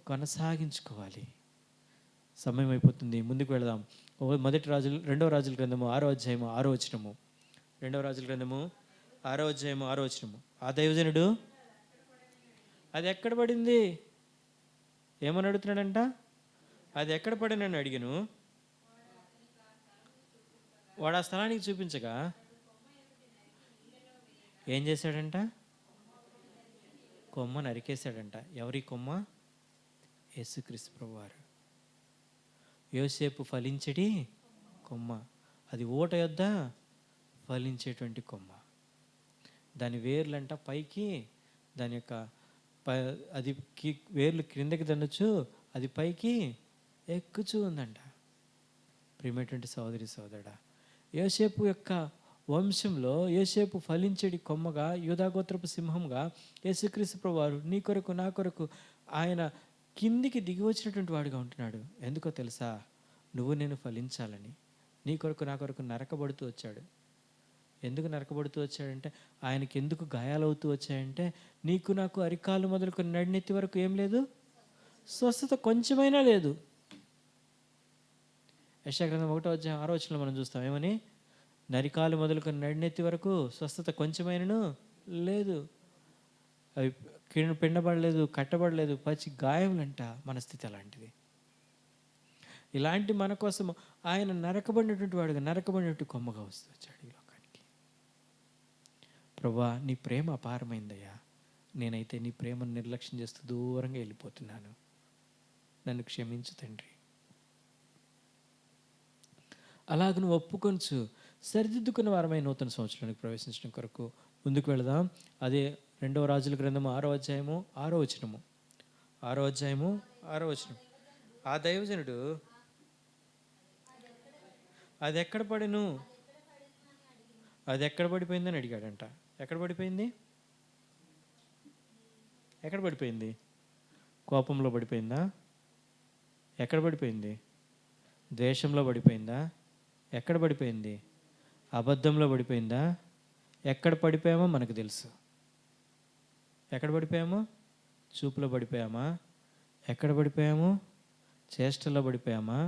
కొనసాగించుకోవాలి. సమయం అయిపోతుంది, ముందుకు వెళదాం. రెండవ రాజుల గ్రంథము 6వ అధ్యాయము 6వ వచనము. 2వ రాజుల గ్రంథము 6వ అధ్యాయము 6వ వచనము. ఆ దైవజనుడు అది ఎక్కడ పడింది ఏమని అడుగుతున్నాడంట? అది ఎక్కడ పడినని అడిగాను. వాడు ఆ స్థలానికి చూపించగా ఏం చేశాడంట? కొమ్మ నరికేశాడంట. ఎవరి కొమ్మ? యేసుక్రీస్తు ప్రభువారు. యోసేపు ఫలించడి కొమ్మ, అది ఊట యొద్ద ఫలించేటువంటి కొమ్మ. దాని వేర్లంట పైకి, దాని యొక్క అది వేర్లు క్రిందకి దండచ్చు, అది పైకి ఎక్కుచూ ఉందంట. ప్రియమైనటువంటి సోదరి సోదరుడా, యోసేపు యొక్క వంశంలో యోసేపు ఫలించడి కొమ్మగా, యూదాగోత్రపు సింహంగా యేసుక్రీస్తు ప్రభువారు నీ కొరకు నా కొరకు ఆయన కిందికి దిగి వచ్చినటువంటి వాడుగా ఉంటున్నాడు. ఎందుకో తెలుసా? నువ్వు నేను ఫలించాలని నీ కొరకు నా కొరకు నరకబడుతూ వచ్చాడు. ఎందుకు నరకబడుతూ వచ్చాడంటే, ఆయనకి ఎందుకు గాయాలవుతూ వచ్చాయంటే, నీకు నాకు అరికాలు మొదలుకొని నడినెత్తి వరకు ఏం లేదు, స్వస్థత కొంచెమైనా లేదు. యెషయా గ్రంథం 1వ అధ్యాయం 6వ వచనంలో మనం చూస్తాం. ఏమని? నరికాలు మొదలుకొని నడినెత్తి వరకు స్వస్థత కొంచెమైనను లేదు. అవి పిండబడలేదు, కట్టబడలేదు, పచ్చి గాయములంట. మన స్థితి అలాంటిది. ఇలాంటి మన కోసం ఆయన నరకబడినటువంటి వాడుగా, నరకబడినటువంటి కొమ్మగా వస్తూ వచ్చాడు ఈ లోకానికి. ప్రభువా నీ ప్రేమ అపారమైందయ్యా, నేనైతే నీ ప్రేమను నిర్లక్ష్యం చేస్తూ దూరంగా వెళ్ళిపోతున్నాను, నన్ను క్షమించు తండ్రి. అలాగ నువ్వు ఒప్పుకొంచు, సరిదిద్దుకున్న వారమైన నూతన సంవత్సరానికి ప్రవేశించడం కొరకు ముందుకు వెళదాం. అదే 2వ రాజుల గ్రంథము 6వ అధ్యాయము 6వ వచనము. 6వ అధ్యాయము 6వ వచనం. ఆ దైవజనుడు అది ఎక్కడ పడెను, అది ఎక్కడ పడిపోయిందని అడిగాడంట. ఎక్కడ పడిపోయింది? ఎక్కడ పడిపోయింది? కోపంలో పడిపోయిందా? ఎక్కడ పడిపోయింది? ద్వేషంలో పడిపోయిందా? ఎక్కడ పడిపోయింది? అబద్ధంలో పడిపోయిందా? ఎక్కడ పడిపోయామో మనకు తెలుసు. ఎక్కడ పడిపోయామో చూపులో పడిపోయామా? ఎక్కడ పడిపోయాము? చేష్టల్లో పడిపోయామా?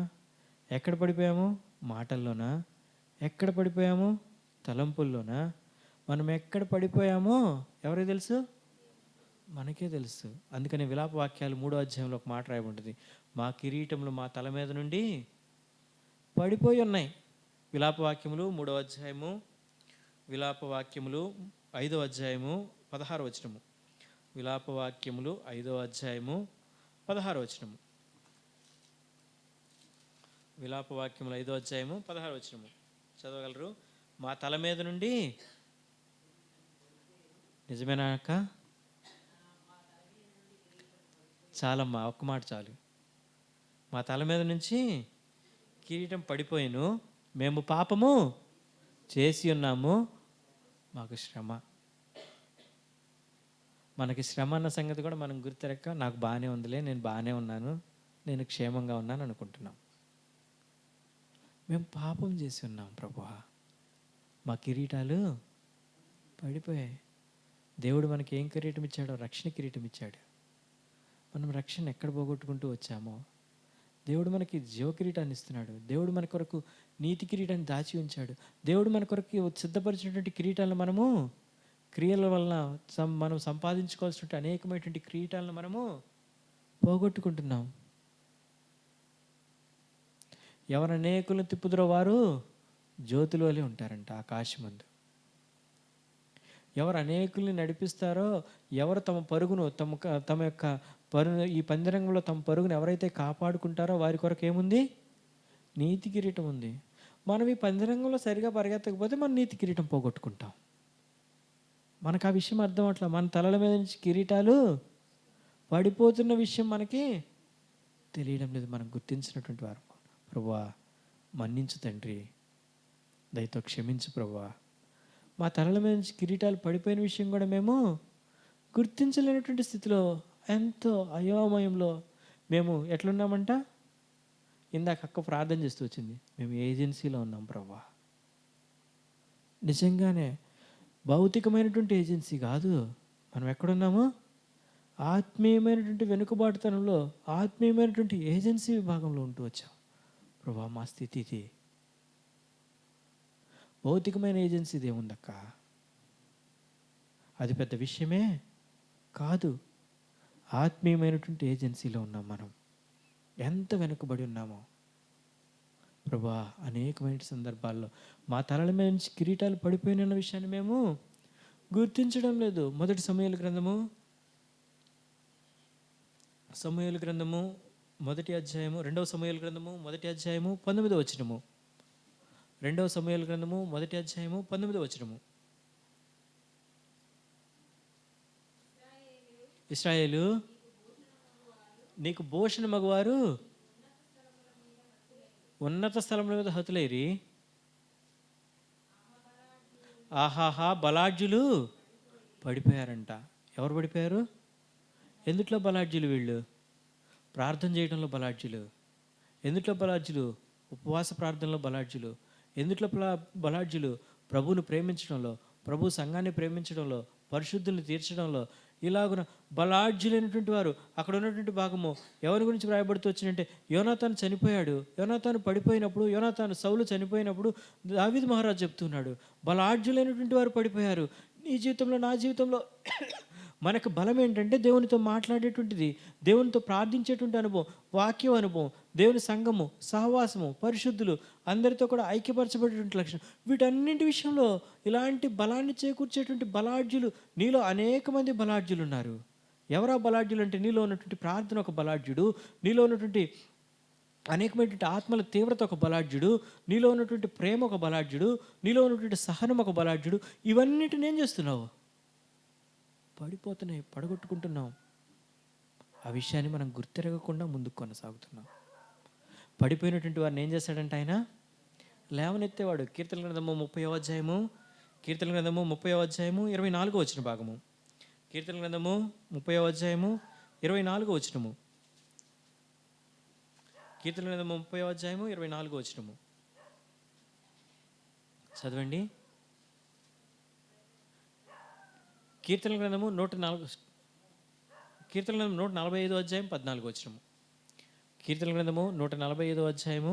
ఎక్కడ పడిపోయాము? మాటల్లోనా? ఎక్కడ పడిపోయాము? తలంపుల్లోనా? మనం ఎక్కడ పడిపోయామో ఎవరికి తెలుసు? మనకే తెలుసు. అందుకని విలాప వాక్యాలు 3వ అధ్యాయంలో ఒక మాట రాయబడి ఉంటుంది. మా కిరీటములు మా తల మీద నుండి పడిపోయి ఉన్నాయి. విలాప వాక్యములు 3వ అధ్యాయము, విలాప వాక్యములు 5వ అధ్యాయము 16వ వచనము. విలాప వాక్యములు 5వ అధ్యాయము 16వ వచనము. విలాప వాక్యములు 5వ అధ్యాయము 16వ వచనము చదవగలరు? మా తల మీద నుండి, నిజమేనా అక్క? చాలమ్మా, ఒక్క మాట చాలు. మా తల మీద నుంచి కిరీటం పడిపోయిను, మేము పాపము చేసి ఉన్నాము, మాకు శ్రమ. మనకి శ్రమ అన్న సంగతి కూడా మనం గుర్తెరక్క, నాకు బాగానే ఉందిలే, నేను బాగానే ఉన్నాను, నేను క్షేమంగా ఉన్నాను అనుకుంటున్నాం. మేము పాపం చేసి ఉన్నాం ప్రభువా, మా కిరీటాలు పడిపోయాయి. దేవుడు మనకి ఏం కిరీటం ఇచ్చాడో? రక్షణ కిరీటం ఇచ్చాడు. మనం రక్షణ ఎక్కడ పోగొట్టుకుంటూ వచ్చామో దేవుడు మనకి జీవ కిరీటాన్ని ఇస్తున్నాడు. దేవుడు మన కొరకు నీతి కిరీటాన్ని దాచి ఉంచాడు. దేవుడు మన కొరకు సిద్ధపరిచినటువంటి కిరీటాలను మనము క్రియల వలన మనం సంపాదించుకోవాల్సినటువంటి అనేకమైనటువంటి కిరీటాలను మనము పోగొట్టుకుంటున్నాం. ఎవరు అనేకులను తిప్పుదురో వారు జ్యోతుల వలె ఉంటారంట ఆకాశమందు. ఎవరు అనేకుల్ని నడిపిస్తారో, ఎవరు తమ పరుగును తమ యొక్క ఈ పందిరంగంలో తమ పరుగును ఎవరైతే కాపాడుకుంటారో వారి కొరకు ఏముంది? నీతి కిరీటం ఉంది. మనం ఈ పందిరంగంలో సరిగా పరిగెత్తకపోతే మనం నీతి కిరీటం పోగొట్టుకుంటాం. మనకు ఆ విషయం అర్థం అట్లా. మన తలల మీద నుంచి కిరీటాలు పడిపోతున్న విషయం మనకి తెలియడం లేదు. మనం గుర్తించినటువంటి వారు. ప్రభువా మన్నించు తండ్రి, దయతో క్షమించు ప్రభువా. మా తలల మీద నుంచి కిరీటాలు పడిపోయిన విషయం కూడా మేము గుర్తించలేనటువంటి స్థితిలో, ఎంతో అయోమయంలో మేము ఎట్లున్నామంట? ఇందాక అక్క ప్రార్థన చేస్తూ వచ్చింది, మేము ఏజెన్సీలో ఉన్నాం ప్రభువా. నిజంగానే భౌతికమైనటువంటి ఏజెన్సీ కాదు. మనం ఎక్కడున్నాము? ఆత్మీయమైనటువంటి వెనుకబాటుతనంలో, ఆత్మీయమైనటువంటి ఏజెన్సీ విభాగంలో ఉంటూ వచ్చాం. ప్రభువా మా స్థితి ఇది. భౌతికమైన ఏజెన్సీది ఏముందక్క? అది పెద్ద విషయమే కాదు. ఆత్మీయమైనటువంటి ఏజెన్సీలో ఉన్నాం మనం. ఎంత వెనుకబడి ఉన్నామో ప్రభువా. అనేకమైన సందర్భాల్లో మా తలల మీద నుంచి కిరీటాలు పడిపోయిన విషయాన్ని మేము గుర్తించడం లేదు. మొదటి సమూయేలు గ్రంథము మొదటి అధ్యాయము, 2వ సమూయేలు గ్రంథము మొదటి అధ్యాయము 19వ వచనము. 2వ సమూయేలు గ్రంథము మొదటి అధ్యాయము 19వ వచనము. ఇశ్రాయేలు నీకు భూషణ మగవారు ఉన్నత స్థలముల మీద హతులైరి. ఆహాహా బలాఢ్యులు పడిపోయారంట. ఎవరు పడిపోయారు? ఎందుట్లో బలాఢ్యులు? వీళ్ళు ప్రార్థన చేయడంలో బలాఢ్యులు. ఎందుట్లో బలాఢ్యులు? ఉపవాస ప్రార్థనలో బలాఢ్యులు. ఎందుట్లో బలాఢ్యులు? ప్రభువును ప్రేమించడంలో, ప్రభు సంఘాన్ని ప్రేమించడంలో, పరిశుద్ధుల్ని తీర్చడంలో. ఇలాగున బలాఢ్యులైనటువంటి వారు. అక్కడ ఉన్నటువంటి భాగము ఎవరి గురించి వ్రాయబడుతూ వచ్చిందంటే, యోనాతాను చనిపోయాడు. యోనాతాను పడిపోయినప్పుడు, సౌలు చనిపోయినప్పుడు దావీదు మహారాజు చెప్తున్నాడు, బలాఢ్యులైనటువంటి వారు పడిపోయారు. నీ జీవితంలో, నా జీవితంలో మనకు బలం ఏంటంటే దేవునితో మాట్లాడేటువంటిది, దేవునితో ప్రార్థించేటువంటి అనుభవం, వాక్యం అనుభవం, దేవుని సంఘము, సహవాసము, పరిశుద్ధులు, అందరితో కూడా ఐక్యపరచబడేటువంటి లక్షణం. వీటన్నింటి విషయంలో ఇలాంటి బలాన్ని చేకూర్చేటువంటి బలాఢ్యులు నీలో అనేక మంది బలాఢ్యులు ఉన్నారు. ఎవరా బలాఢ్యులు అంటే, నీలో ఉన్నటువంటి ప్రార్థన ఒక బలాఢ్యుడు, నీలో ఉన్నటువంటి అనేకమైనటువంటి ఆత్మల తీవ్రత ఒక బలాఢ్యుడు, నీలో ఉన్నటువంటి ప్రేమ ఒక బలాఢ్యుడు, నీలో ఉన్నటువంటి సహనం ఒక బలాఢ్యుడు. ఇవన్నిటిని ఏం చేస్తున్నావు? పడిపోతున్నాయి, పడగొట్టుకుంటున్నాం. ఆ విషయాన్ని మనం గుర్తెరగకుండా ముందుకు కొనసాగుతున్నాం. పడిపోయినటువంటి వారిని ఏం చేశాడంటే ఆయన లేవనెత్తేవాడు. కీర్తన గ్రంథము 30వ అధ్యాయము 24వ వచన భాగము. కీర్తన గ్రంథము 30వ అధ్యాయము 24వ వచనము. కీర్తన గ్రంథము 30వ అధ్యాయము 24వ వచనము చదవండి. కీర్తన గ్రంథము 104 కీర్తన గ్రంథం 145 అధ్యాయం 14 వచనము. కీర్తన గ్రంథము 145 అధ్యాయము.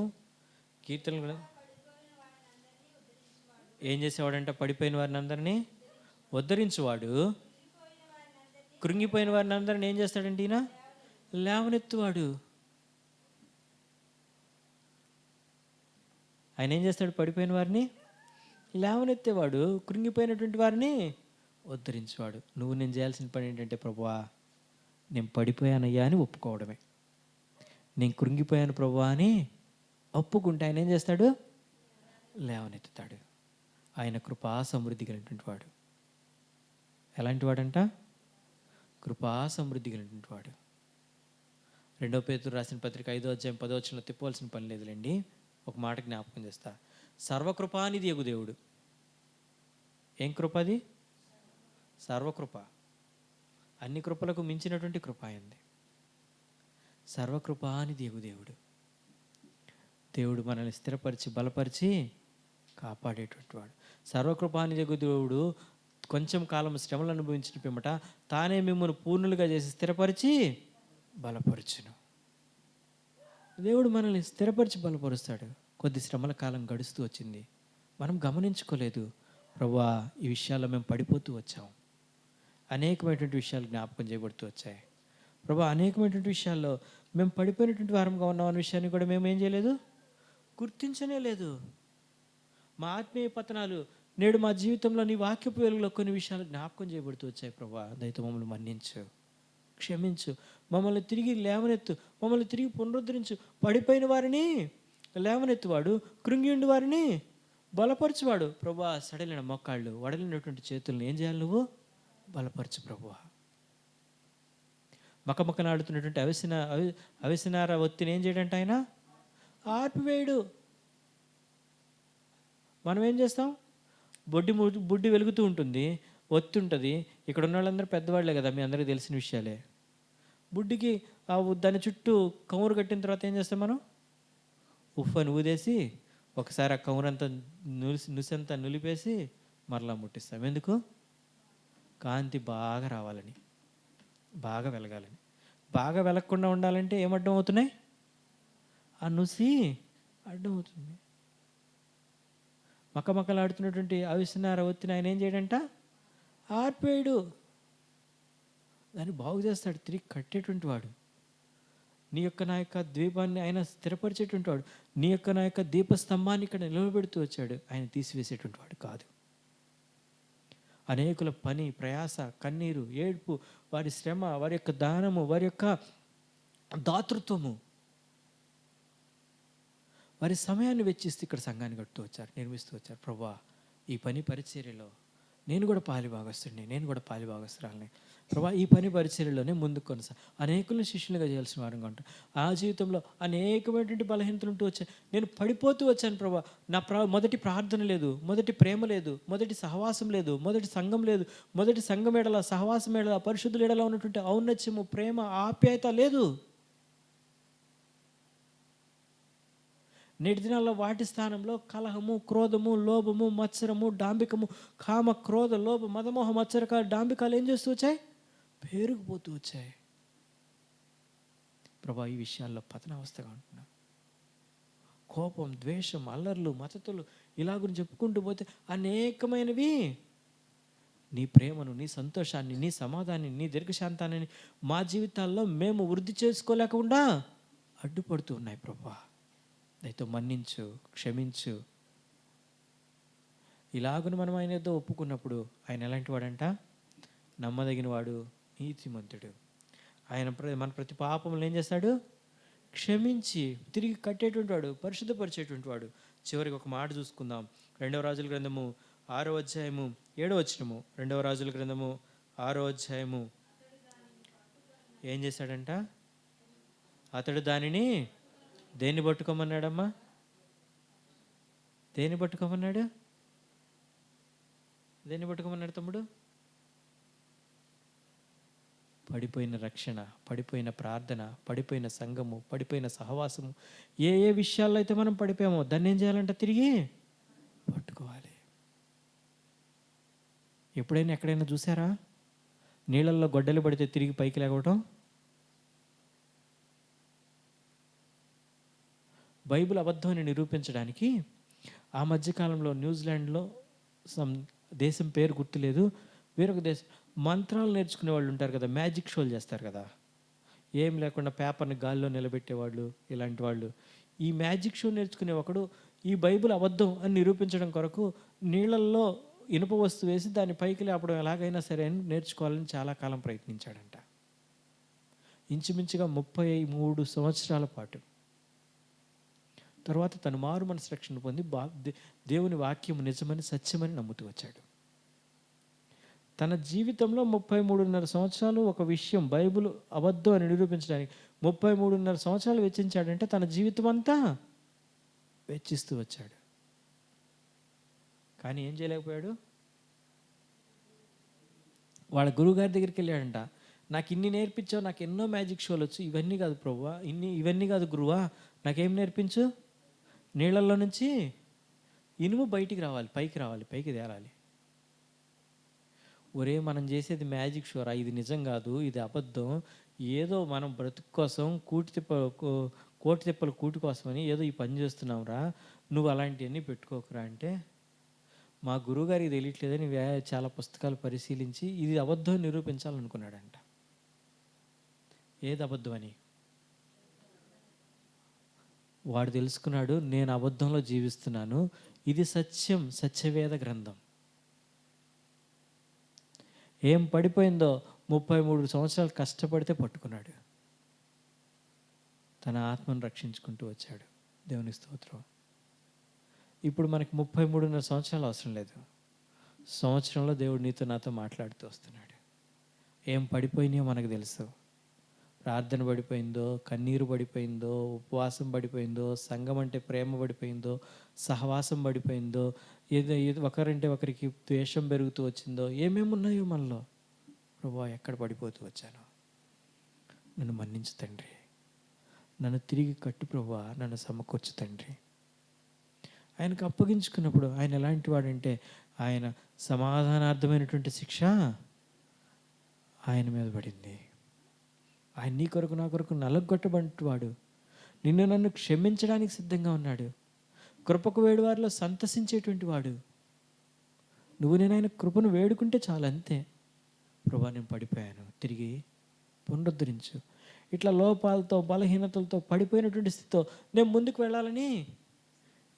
కీర్తన గ్రంథం ఏం చేసేవాడంట? పడిపోయిన వారిని అందరినీ ఉద్ధరించువాడు, కృంగిపోయిన వారిని అందరిని ఏం చేస్తాడంటే ఈయన? లేవనెత్తువాడు. ఆయన ఏం చేస్తాడు? పడిపోయిన వారిని లేవనెత్తేవాడు, కృంగిపోయినటువంటి వారిని ఉద్ధరించేవాడు. నువ్వు నేను చేయాల్సిన పని ఏంటంటే, ప్రభువా నేను పడిపోయానయ్యా అని ఒప్పుకోవడమే. నేను కృంగిపోయాను ప్రభువా అని ఒప్పుకుంటే ఆయన ఏం చేస్తాడు? లేవనెత్తుతాడు. ఆయన కృపా సమృద్ధి కలిగినటువంటి వాడు. ఎలాంటి వాడంట? కృపా సమృద్ధి కలిగినటువంటి వాడు. 2 పేతురు రాసిన పత్రిక 5వ అధ్యాయం 10వ వచనంలో తిప్పవలసిన పని లేదులేండి, ఒక మాట జ్ఞాపకం చేస్తా. సర్వకృపానిధి యగు దేవుడు. ఏం కృప అది? సర్వకృప. అన్ని కృపలకు మించినటువంటి కృప అయింది. సర్వకృపానిధి యగు దేవుడు. దేవుడు మనల్ని స్థిరపరిచి బలపరిచి కాపాడేటువంటి వాడు. సర్వకృపానిధి యగు దేవుడు కొంచెం కాలం శ్రమలు అనుభవించిన పిమ్మట తానే మిమ్మల్ని పూర్ణులుగా చేసి స్థిరపరిచి బలపరచును. దేవుడు మనల్ని స్థిరపరిచి బలపరుస్తాడు. కొద్ది శ్రమల కాలం గడుస్తూ వచ్చింది, మనం గమనించుకోలేదు. ప్రభువా ఈ విషయాల్లో మేము పడిపోతూ వచ్చాం. అనేకమైనటువంటి విషయాలు జ్ఞాపకం చేయబడుతూ వచ్చాయి. ప్రభువా అనేకమైనటువంటి విషయాల్లో మేము పడిపోయినటువంటి వారంగా ఉన్నాం అనే విషయాన్ని కూడా మేము ఏం చేయలేదు, గుర్తించనే లేదు. మా ఆత్మీయ పతనాలు నేడు మా జీవితంలో నీ వాక్యపు వెలుగులో కొన్ని విషయాలు జ్ఞాపకం చేయబడుతూ వచ్చాయి. ప్రభువా దయతో మమ్మల్ని మన్నించు, క్షమించు, మమ్మల్ని తిరిగి లేవనెత్తు, మమ్మల్ని తిరిగి పునరుద్ధరించు. పడిపోయిన వారిని లేవనెత్తువాడు, కృంగియుండి వారిని బలపరచువాడు. ప్రభువా సడలిన మోకాళ్ళు, వడలినటువంటి చేతులను ఏం చేయాలి? నువ్వు బలపరచు ప్రభువా. మకమకనాడుతున్నటువంటి అవిసినార ఒత్తిని ఏం చేయడంటే ఆయన ఆర్పివేయుడు. మనం ఏం చేస్తాం? బుడ్డి వెలుగుతూ ఉంటుంది, ఒత్తి ఉంటుంది. ఇక్కడ ఉన్న వాళ్ళందరూ పెద్దవాళ్లే కదా, మీ అందరికీ తెలిసిన విషయాలే. బుడ్డికి దాని చుట్టూ కౌరు కట్టిన తర్వాత ఏం చేస్తాం మనం? ఉఫ్ఫని ఊదేసి ఒకసారి ఆ కౌరంతా నుసంతా నులిపేసి మరలా ముట్టిస్తాం. ఎందుకు? కాంతి బాగా రావాలని, బాగా వెలగాలని. బాగా వెలగకుండా ఉండాలంటే ఏమడ్డం అవుతున్నాయి? ఆ నుసి అడ్డం అవుతుంది. మకమకలాడుతున్నటువంటి అవిసినార ఒత్తిని ఆయన ఏం చేయడంట? ఆర్పేయుడు. దాన్ని బాగు చేస్తాడు, తిరిగి కట్టేటువంటి వాడు. నీ యొక్క నా యొక్క ద్వీపాన్ని ఆయన స్థిరపరిచేటువంటి వాడు. నీ యొక్క నా యొక్క దీపస్తంభాన్ని ఇక్కడ నిలబెడుతూ వచ్చాడు. ఆయన తీసివేసేటువంటి వాడు కాదు. అనేకుల పని, ప్రయాస, కన్నీరు, ఏడ్పు, వారి శ్రమ, వారి యొక్క దానము, వారి యొక్క దాతృత్వము, వారి సమయాన్ని వెచ్చిస్తూ ఇక్కడ సంఘాన్ని కడుతూ వచ్చారు, నిర్మిస్తూ వచ్చారు. ప్రభువా ఈ పని పరిచర్యలో నేను కూడా పాలిభాగస్తుడిని, నేను కూడా పాలిభాగస్తురాలని. ప్రభా ఈ పని పరిచర్యలోనే ముందుకు అనేకులను శిష్యులుగా చేయాల్సిన వారంగా ఉంటాను. ఆ జీవితంలో అనేకమైనటువంటి బలహీనతలు ఉంటూ వచ్చాయి. నేను పడిపోతూ వచ్చాను ప్రభా. నా మొదటి ప్రార్థన లేదు, మొదటి ప్రేమ లేదు, మొదటి సహవాసం లేదు, మొదటి సంఘం లేదు, మొదటి సంఘం ఎడల, సహవాసం ఎడల, పరిశుద్ధుల ఎడల ఉన్నటువంటి ఔన్నత్యము, ప్రేమ, ఆప్యాయత లేదు. నేటి దినాల్లో వాటి స్థానంలో కలహము, క్రోధము, లోభము, మత్సరము, డాంబికము, కామ, క్రోధ, లోభ, మదమోహ, మత్సరక, డాంబికాలు ఏం చేస్తూ వచ్చాయి? పేరుకుపోతూ వచ్చాయి. ప్రభా ఈ విషయాల్లో పతనావస్థగా ఉంటున్నా. కోపం, ద్వేషం, అల్లర్లు, మతతులు ఇలా గురించి చెప్పుకుంటూ పోతే అనేకమైనవి నీ ప్రేమను, నీ సంతోషాన్ని, నీ సమాధానాన్ని, నీ దీర్ఘశాంతాన్ని మా జీవితాల్లో మేము వృద్ధి చేసుకోలేకుండా అడ్డుపడుతూ ఉన్నాయి. ప్రభా దయతో మన్నించు, క్షమించు. ఇలాగును మనం ఆయన ఏదో ఒప్పుకున్నప్పుడు ఆయన ఎలాంటి వాడంట? నమ్మదగిన వాడు, నీతిమంతుడు. ఆయన మన ప్రతి పాపములు ఏం చేస్తాడు? క్షమించి తిరిగి కట్టేటువంటి వాడు, పరిశుద్ధపరిచేటువంటి వాడు. చివరికి ఒక మాట చూసుకుందాం. 2వ రాజుల గ్రంథము 6వ అధ్యాయము 7వ వచనము. 2వ రాజుల గ్రంథము 6వ అధ్యాయము ఏం చేశాడంట? అతడు దానిని దేన్ని పట్టుకోమన్నాడమ్మా? దేన్ని పట్టుకోమన్నాడు? దేన్ని పట్టుకోమన్నాడు తమ్ముడు? పడిపోయిన రక్షణ, పడిపోయిన ప్రార్థన, పడిపోయిన సంఘము, పడిపోయిన సహవాసము, ఏ ఏ విషయాల్లో అయితే మనం పడిపోయామో దాన్ని ఏం చేయాలంట? తిరిగి పట్టుకోవాలి. ఎప్పుడైనా ఎక్కడైనా చూసారా? నీళ్ళల్లో గొడ్డలి పడితే తిరిగి పైకి లేవటం. బైబిల్ అబద్ధం అని నిరూపించడానికి ఆ మధ్యకాలంలో న్యూజిలాండ్లో దేశం పేరు గుర్తులేదు, వేరొక దేశం మంత్రాలు నేర్చుకునే వాళ్ళు ఉంటారు కదా, మ్యాజిక్ షోలు చేస్తారు కదా, ఏం లేకుండా పేపర్ని గాల్లో నిలబెట్టేవాళ్ళు, ఇలాంటి వాళ్ళు. ఈ మ్యాజిక్ షో నేర్చుకునే ఒకడు ఈ బైబిల్ అబద్ధం అని నిరూపించడం కొరకు నీళ్ళల్లో ఇనుప వస్తువు వేసి దాన్ని పైకి లేపడం ఎలాగైనా సరే అని నేర్చుకోవాలని చాలా కాలం ప్రయత్నించాడంట. ఇంచుమించుగా 33 సంవత్సరాల పాటు. తర్వాత తను మారు మనసు రక్షణ పొంది దేవుని వాక్యం నిజమని సత్యమని నమ్ముతూ వచ్చాడు. తన జీవితంలో 33.5 సంవత్సరాలు ఒక విషయం బైబిల్ అబద్ధం అని నిరూపించడానికి 33.5 సంవత్సరాలు వెచ్చించాడంటే తన జీవితం అంతా వెచ్చిస్తూ వచ్చాడు. కానీ ఏం చేయలేకపోయాడు. వాళ్ళ గురువుగారి దగ్గరికి వెళ్ళాడంట. నాకు ఇన్ని నేర్పించావు, నాకు ఎన్నో మ్యాజిక్ షోలు వచ్చు, ఇవన్నీ కాదు ప్రభువా, ఇవన్నీ కాదు గురువా, నాకేం నేర్పించు, నీళ్ళల్లో నుంచి ఇనుము బయటికి రావాలి, పైకి రావాలి, పైకి తేలాలి. ఒరే మనం చేసేది మ్యాజిక్ షోరా, ఇది నిజం కాదు, ఇది అబద్ధం, ఏదో మనం బ్రతుకు కోసం కోటి తిప్పల కూటి కోసమని ఏదో ఈ పని చేస్తున్నావురా, నువ్వు అలాంటివన్నీ పెట్టుకోకురా అంటే, మా గురువుగారికి తెలియట్లేదని చాలా పుస్తకాలు పరిశీలించి ఇది అబద్ధం నిరూపించాలనుకున్నాడంట. ఏది అబద్ధం అని వాడు తెలుసుకున్నాడు. నేను అబద్ధంలో జీవిస్తున్నాను, ఇది సత్యం, సత్యవేద గ్రంథం. ఏం పడిపోయిందో 33 సంవత్సరాలు కష్టపడితే పట్టుకున్నాడు. తన ఆత్మను రక్షించుకుంటూ వచ్చాడు. దేవుని స్తోత్రం. ఇప్పుడు మనకి 33.5 సంవత్సరాలు అవసరం లేదు. సంవత్సరంలో దేవుడు నీతో నాతో మాట్లాడుతూ వస్తున్నాడు. ఏం పడిపోయినాయో మనకు తెలుసు. ప్రార్థన పడిపోయిందో, కన్నీరు పడిపోయిందో, ఉపవాసం పడిపోయిందో, సంఘం అంటే ప్రేమ పడిపోయిందో, సహవాసం పడిపోయిందో, ఏదో ఒకరంటే ఒకరికి ద్వేషం పెరుగుతూ వచ్చిందో, ఏమేమి ఉన్నాయో మనలో. ప్రభువా ఎక్కడ పడిపోతూ వచ్చాను, నన్ను మన్నించు తండ్రి, నన్ను తిరిగి కట్టు ప్రభువా, నన్ను సమకూర్చు తండ్రి. ఆయనకు అప్పగించుకున్నప్పుడు ఆయన ఎలాంటి వాడంటే, ఆయన సమాధానార్థమైనటువంటి శిక్ష ఆయన మీద పడింది. ఆయన నీ కొరకు నా కొరకు నలగొట్టబడినవాడు, నిన్ను నన్ను క్షమించడానికి సిద్ధంగా ఉన్నాడు, కృపకు వేడువారిలో సంతసించేటువంటి వాడు. నువ్వు నేను ఆయన కృపను వేడుకుంటే చాలు, అంతే. ప్రభా నేను పడిపోయాను, తిరిగి పునరుద్ధరించు. ఇట్లా లోపాలతో బలహీనతలతో పడిపోయినటువంటి స్థితితో నేను ముందుకు వెళ్ళాలని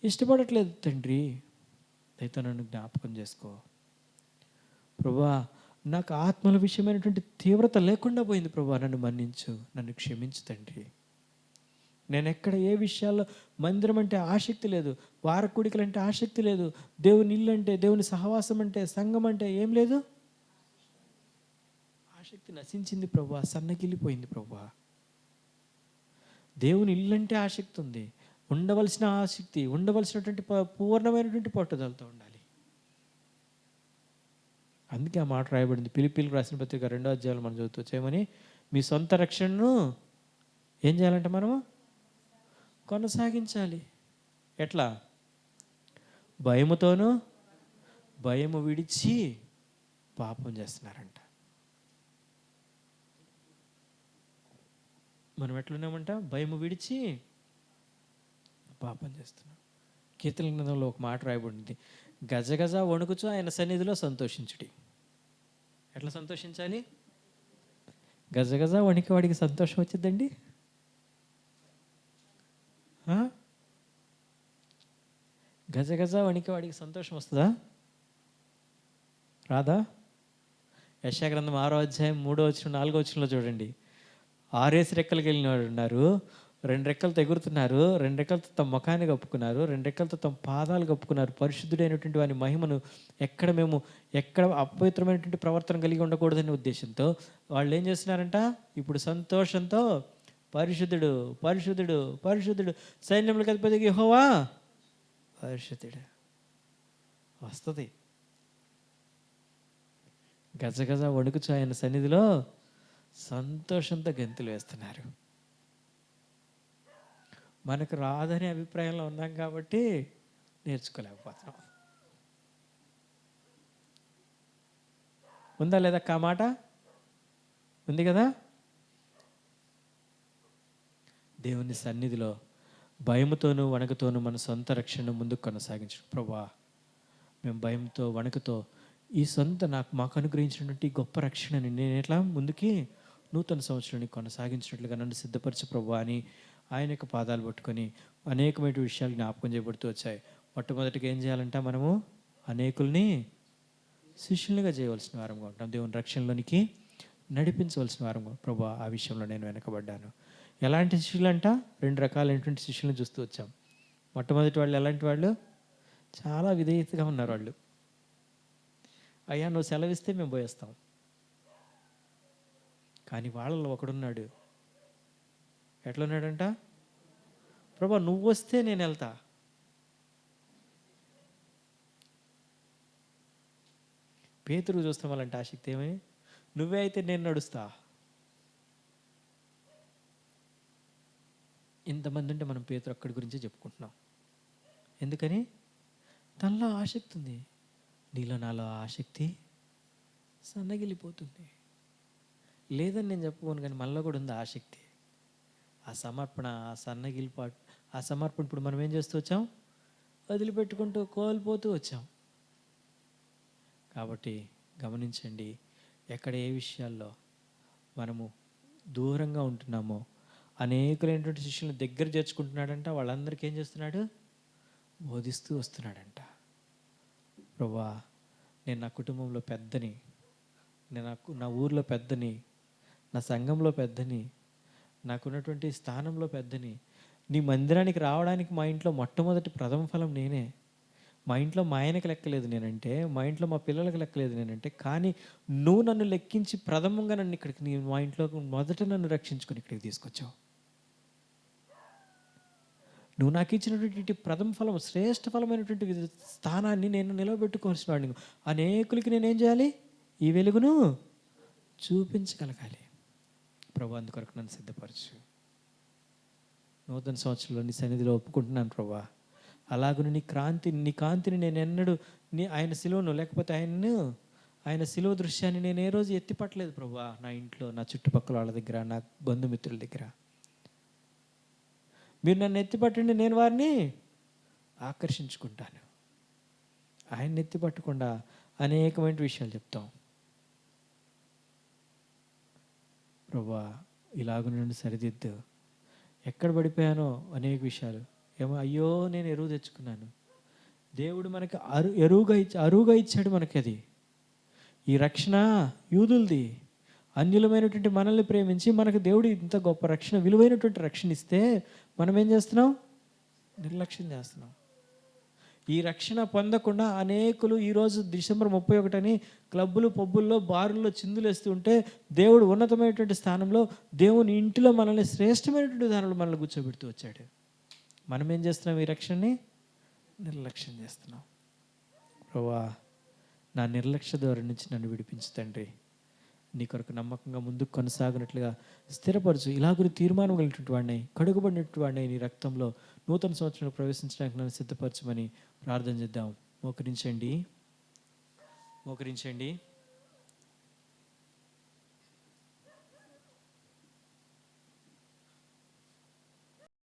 ఇష్టపడట్లేదు తండ్రి, అయితే నన్ను జ్ఞాపకం చేసుకో ప్రభా. నాకు ఆత్మల విషయమైనటువంటి తీవ్రత లేకుండా పోయింది ప్రభా, నన్ను మన్నించు, నన్ను క్షమించు తండ్రి. నేను ఎక్కడ ఏ విషయాల్లో మందిరం అంటే ఆసక్తి లేదు, వారకూడికలు అంటే ఆసక్తి లేదు, దేవుని ఇల్లు అంటే, దేవుని సహవాసం అంటే, సంఘం అంటే ఏం లేదు, ఆసక్తి నశించింది ప్రభా, సన్నగిల్లిపోయింది ప్రభా. దేవుని ఇల్లు అంటే ఆసక్తి ఉంది, ఉండవలసిన ఆసక్తి, ఉండవలసినటువంటి పూర్ణమైనటువంటి పట్టుదలతో ఉండాలి. అందుకే ఆ మాట రాయబడింది ఫిలిప్పీయులకు రాసిన పత్రిక 2వ అధ్యాయంలో మనం చదువుతూ వచ్చామని, మీ సొంత రక్షణను ఏం చేయాలంటే మనము కొనసాగించాలి. ఎట్లా? భయముతోనూ, భయము విడిచి పాపం చేస్తున్నారంట. మనం ఎట్లున్నామంట? భయము విడిచి పాపం చేస్తున్నాం. కీర్తన గ్రంథంలో ఒక మాట రాయబడింది, గజగజ వణుకుచు ఆయన సన్నిధిలో సంతోషించుడి. ఎట్లా సంతోషించాలి? గజగజ వణికి వాడికి సంతోషం వచ్చిందండి? గజగజ వణికి వాడికి సంతోషం వస్తుందా? రాదా? యెషయా గ్రంథం 6వ అధ్యాయం 3వ వచనం 4వ వచనంలో చూడండి, 6 రెక్కలకి వెళ్ళిన వాడు ఉన్నారు, 2 రెక్కలతో ఎగురుతున్నారు, 2 రెక్కలతో తమ ముఖాన్ని కప్పుకున్నారు, 2 రెక్కలతో తమ పాదాలు కప్పుకున్నారు. పరిశుద్ధుడైనటువంటి వాని మహిమను ఎక్కడ అపవిత్రమైనటువంటి ప్రవర్తన కలిగి ఉండకూడదనే ఉద్దేశంతో వాళ్ళు ఏం చేస్తున్నారంట? ఇప్పుడు సంతోషంతో పరిశుద్ధుడు, పరిశుద్ధుడు, పరిశుద్ధుడు, సైన్యములకు అధిపతి యెహోవా పరిశుద్ధుడు వస్తుంది. గజగజ వణుకుచు ఆయన సన్నిధిలో సంతోషంతో గంతులు వేస్తున్నారు. మనకు రాదనే అభిప్రాయంలో ఉన్నాం కాబట్టి నేర్చుకోలేకపోతున్నాం. ఉందా లేదా మాట? ఉంది కదా. దేవుని సన్నిధిలో భయముతోనూ వణుకుతోనూ మన సొంత రక్షణను ముందుకు కొనసాగించు. ప్రభువా, మేము భయంతో వణుకుతో ఈ సొంత మాకు అనుగ్రహించినటువంటి గొప్ప రక్షణని నేను ఎట్లా ముందుకి నూతన సంవత్సరాన్ని కొనసాగించినట్లుగా నన్ను సిద్ధపరచు ప్రభువా అని ఆయన యొక్క పాదాలు పట్టుకొని అనేకమైన విషయాలు జ్ఞాపకం చేయబడుతూ వచ్చాయి. మొట్టమొదటిగా ఏం చేయాలంట, మనము అనేకుల్ని శిష్యులుగా చేయవలసిన వారంగా ఉంటాం. దేవుని రక్షణలోనికి నడిపించవలసిన వారంగా. ప్రభువా, ఆ విషయంలో నేను వెనకబడ్డాను. ఎలాంటి శిష్యులు అంట, 2 రకాలైనటువంటి శిష్యులను చూస్తూ వచ్చాం. మొట్టమొదటి వాళ్ళు ఎలాంటి వాళ్ళు, చాలా విధేయతగా ఉన్నారు వాళ్ళు. అయ్యా నువ్వు సెలవిస్తే మేము పోయేస్తాం. కానీ వాళ్ళలో ఒకడున్నాడు, ఎట్లున్నాడంట, ప్రభా నువ్వు వస్తే నేను వెళ్తా. పేతురు చూస్తాం వాళ్ళంటే ఆసక్తి ఏమని, నువ్వే అయితే నేను నడుస్తా. ఇంతమంది ఉంటే మనం పేతురు అక్కడి గురించే చెప్పుకుంటున్నాం. ఎందుకని, తనలో ఆసక్తి ఉంది. నీలో నాలో ఆసక్తి సన్నగిలిపోతుంది. లేదని నేను చెప్పుకోను, కానీ మనలో కూడా ఉంది ఆసక్తి. ఆ సమర్పణ, ఆ సన్నగిలిపాటు, ఆ సమర్పణ ఇప్పుడు మనం ఏం చేస్తూ వచ్చాం, వదిలిపెట్టుకుంటూ కోల్పోతూ వచ్చాం. కాబట్టి గమనించండి, ఎక్కడ ఏ విషయాల్లో మనము దూరంగా ఉంటున్నామో, అనేకులైనటువంటి శిష్యులను దగ్గర చేర్చుకుంటున్నాడంట. వాళ్ళందరికీ ఏం చేస్తున్నాడు, బోధిస్తూ వస్తున్నాడంట. ప్రభువా, నేను నా కుటుంబంలో పెద్దని, నేను నా ఊర్లో పెద్దని, నా సంఘంలో పెద్దని, నాకున్నటువంటి స్థానంలో పెద్దని. నీ మందిరానికి రావడానికి మా ఇంట్లో మొట్టమొదటి ప్రథమ ఫలం నేనే. మా ఇంట్లో మా ఆయనకి లెక్కలేదు నేనంటే, మా ఇంట్లో మా పిల్లలకు లెక్కలేదు నేనంటే, కానీ నువ్వు నన్ను లెక్కించి ప్రథమంగా నన్ను ఇక్కడికి, నీ మా ఇంట్లో మొదట నన్ను రక్షించుకొని ఇక్కడికి తీసుకొచ్చావు. నువ్వు నాకు ఇచ్చినటువంటి ప్రథమ ఫలం, శ్రేష్ఠ ఫలమైనటువంటి స్థానాన్ని నేను నిలబెట్టుకోవాల్సిన వాడిని. అనేకులకి నేనేం చేయాలి, ఈ వెలుగును చూపించగలగాలి. ప్రభు, అందుకొరకు నన్ను సిద్ధపరచు. నూతన సంవత్సరంలో నీ సన్నిధిలో ఒప్పుకుంటున్నాను ప్రభా. అలాగను నీ కాంతిని నేను ఎన్నడూ ఆయన సిలువను, లేకపోతే ఆయన సిలువ దృశ్యాన్ని నేను ఏ రోజు ఎత్తిపట్టలేదు ప్రభా. నా ఇంట్లో, నా చుట్టుపక్కల వాళ్ళ దగ్గర, నా బంధుమిత్రుల దగ్గర మీరు నన్ను ఎత్తిపట్టండి, నేను వారిని ఆకర్షించుకుంటాను. ఆయన్ని ఎత్తిపట్టకుండా అనేకమైన విషయాలు చెప్తాం. ప్రభా, ఇలాగ నన్ను సరిదిద్దు. ఎక్కడ పడిపోయానో అనేక విషయాలు, ఏమో అయ్యో నేను ఎరువు తెచ్చుకున్నాను. దేవుడు మనకి అరువుగా ఇచ్చాడు మనకి. అది ఈ రక్షణ యూదులది. అన్యులమైనటువంటి మనల్ని ప్రేమించి మనకు దేవుడు ఇంత గొప్ప రక్షణ, విలువైనటువంటి రక్షణ ఇస్తే మనం ఏం చేస్తున్నాం, నిర్లక్ష్యం చేస్తున్నాం. ఈ రక్షణ పొందకుండా అనేకులు ఈరోజు డిసెంబర్ 31 క్లబ్బులు, పబ్బుల్లో, బారుల్లో చిందులు వేస్తూ ఉంటే, దేవుడు ఉన్నతమైనటువంటి స్థానంలో, దేవుని ఇంటిలో మనల్ని శ్రేష్టమైనటువంటి దానిలో మనల్ని కూర్చోబెడుతూ వచ్చాడు. మనం ఏం చేస్తున్నాం, ఈ రక్షణని నిర్లక్ష్యం చేస్తున్నాం. ప్రభువా, నా నిర్లక్ష్య ద్వారా నుంచి నన్ను విడిపించు తండ్రి. నీ కొరకు నమ్మకంగా ముందుకు కొనసాగినట్లుగా స్థిరపరచు. ఇలాగురి తీర్మానం కలిగినటువంటి వాడిని, కడుగుబడినటువంటి వాడిని నీ రక్తంలో నూతన సంవత్సరంలో ప్రవేశించడానికి నన్ను సిద్ధపరచమని ప్రార్థన చేద్దాం. మోకరించండి.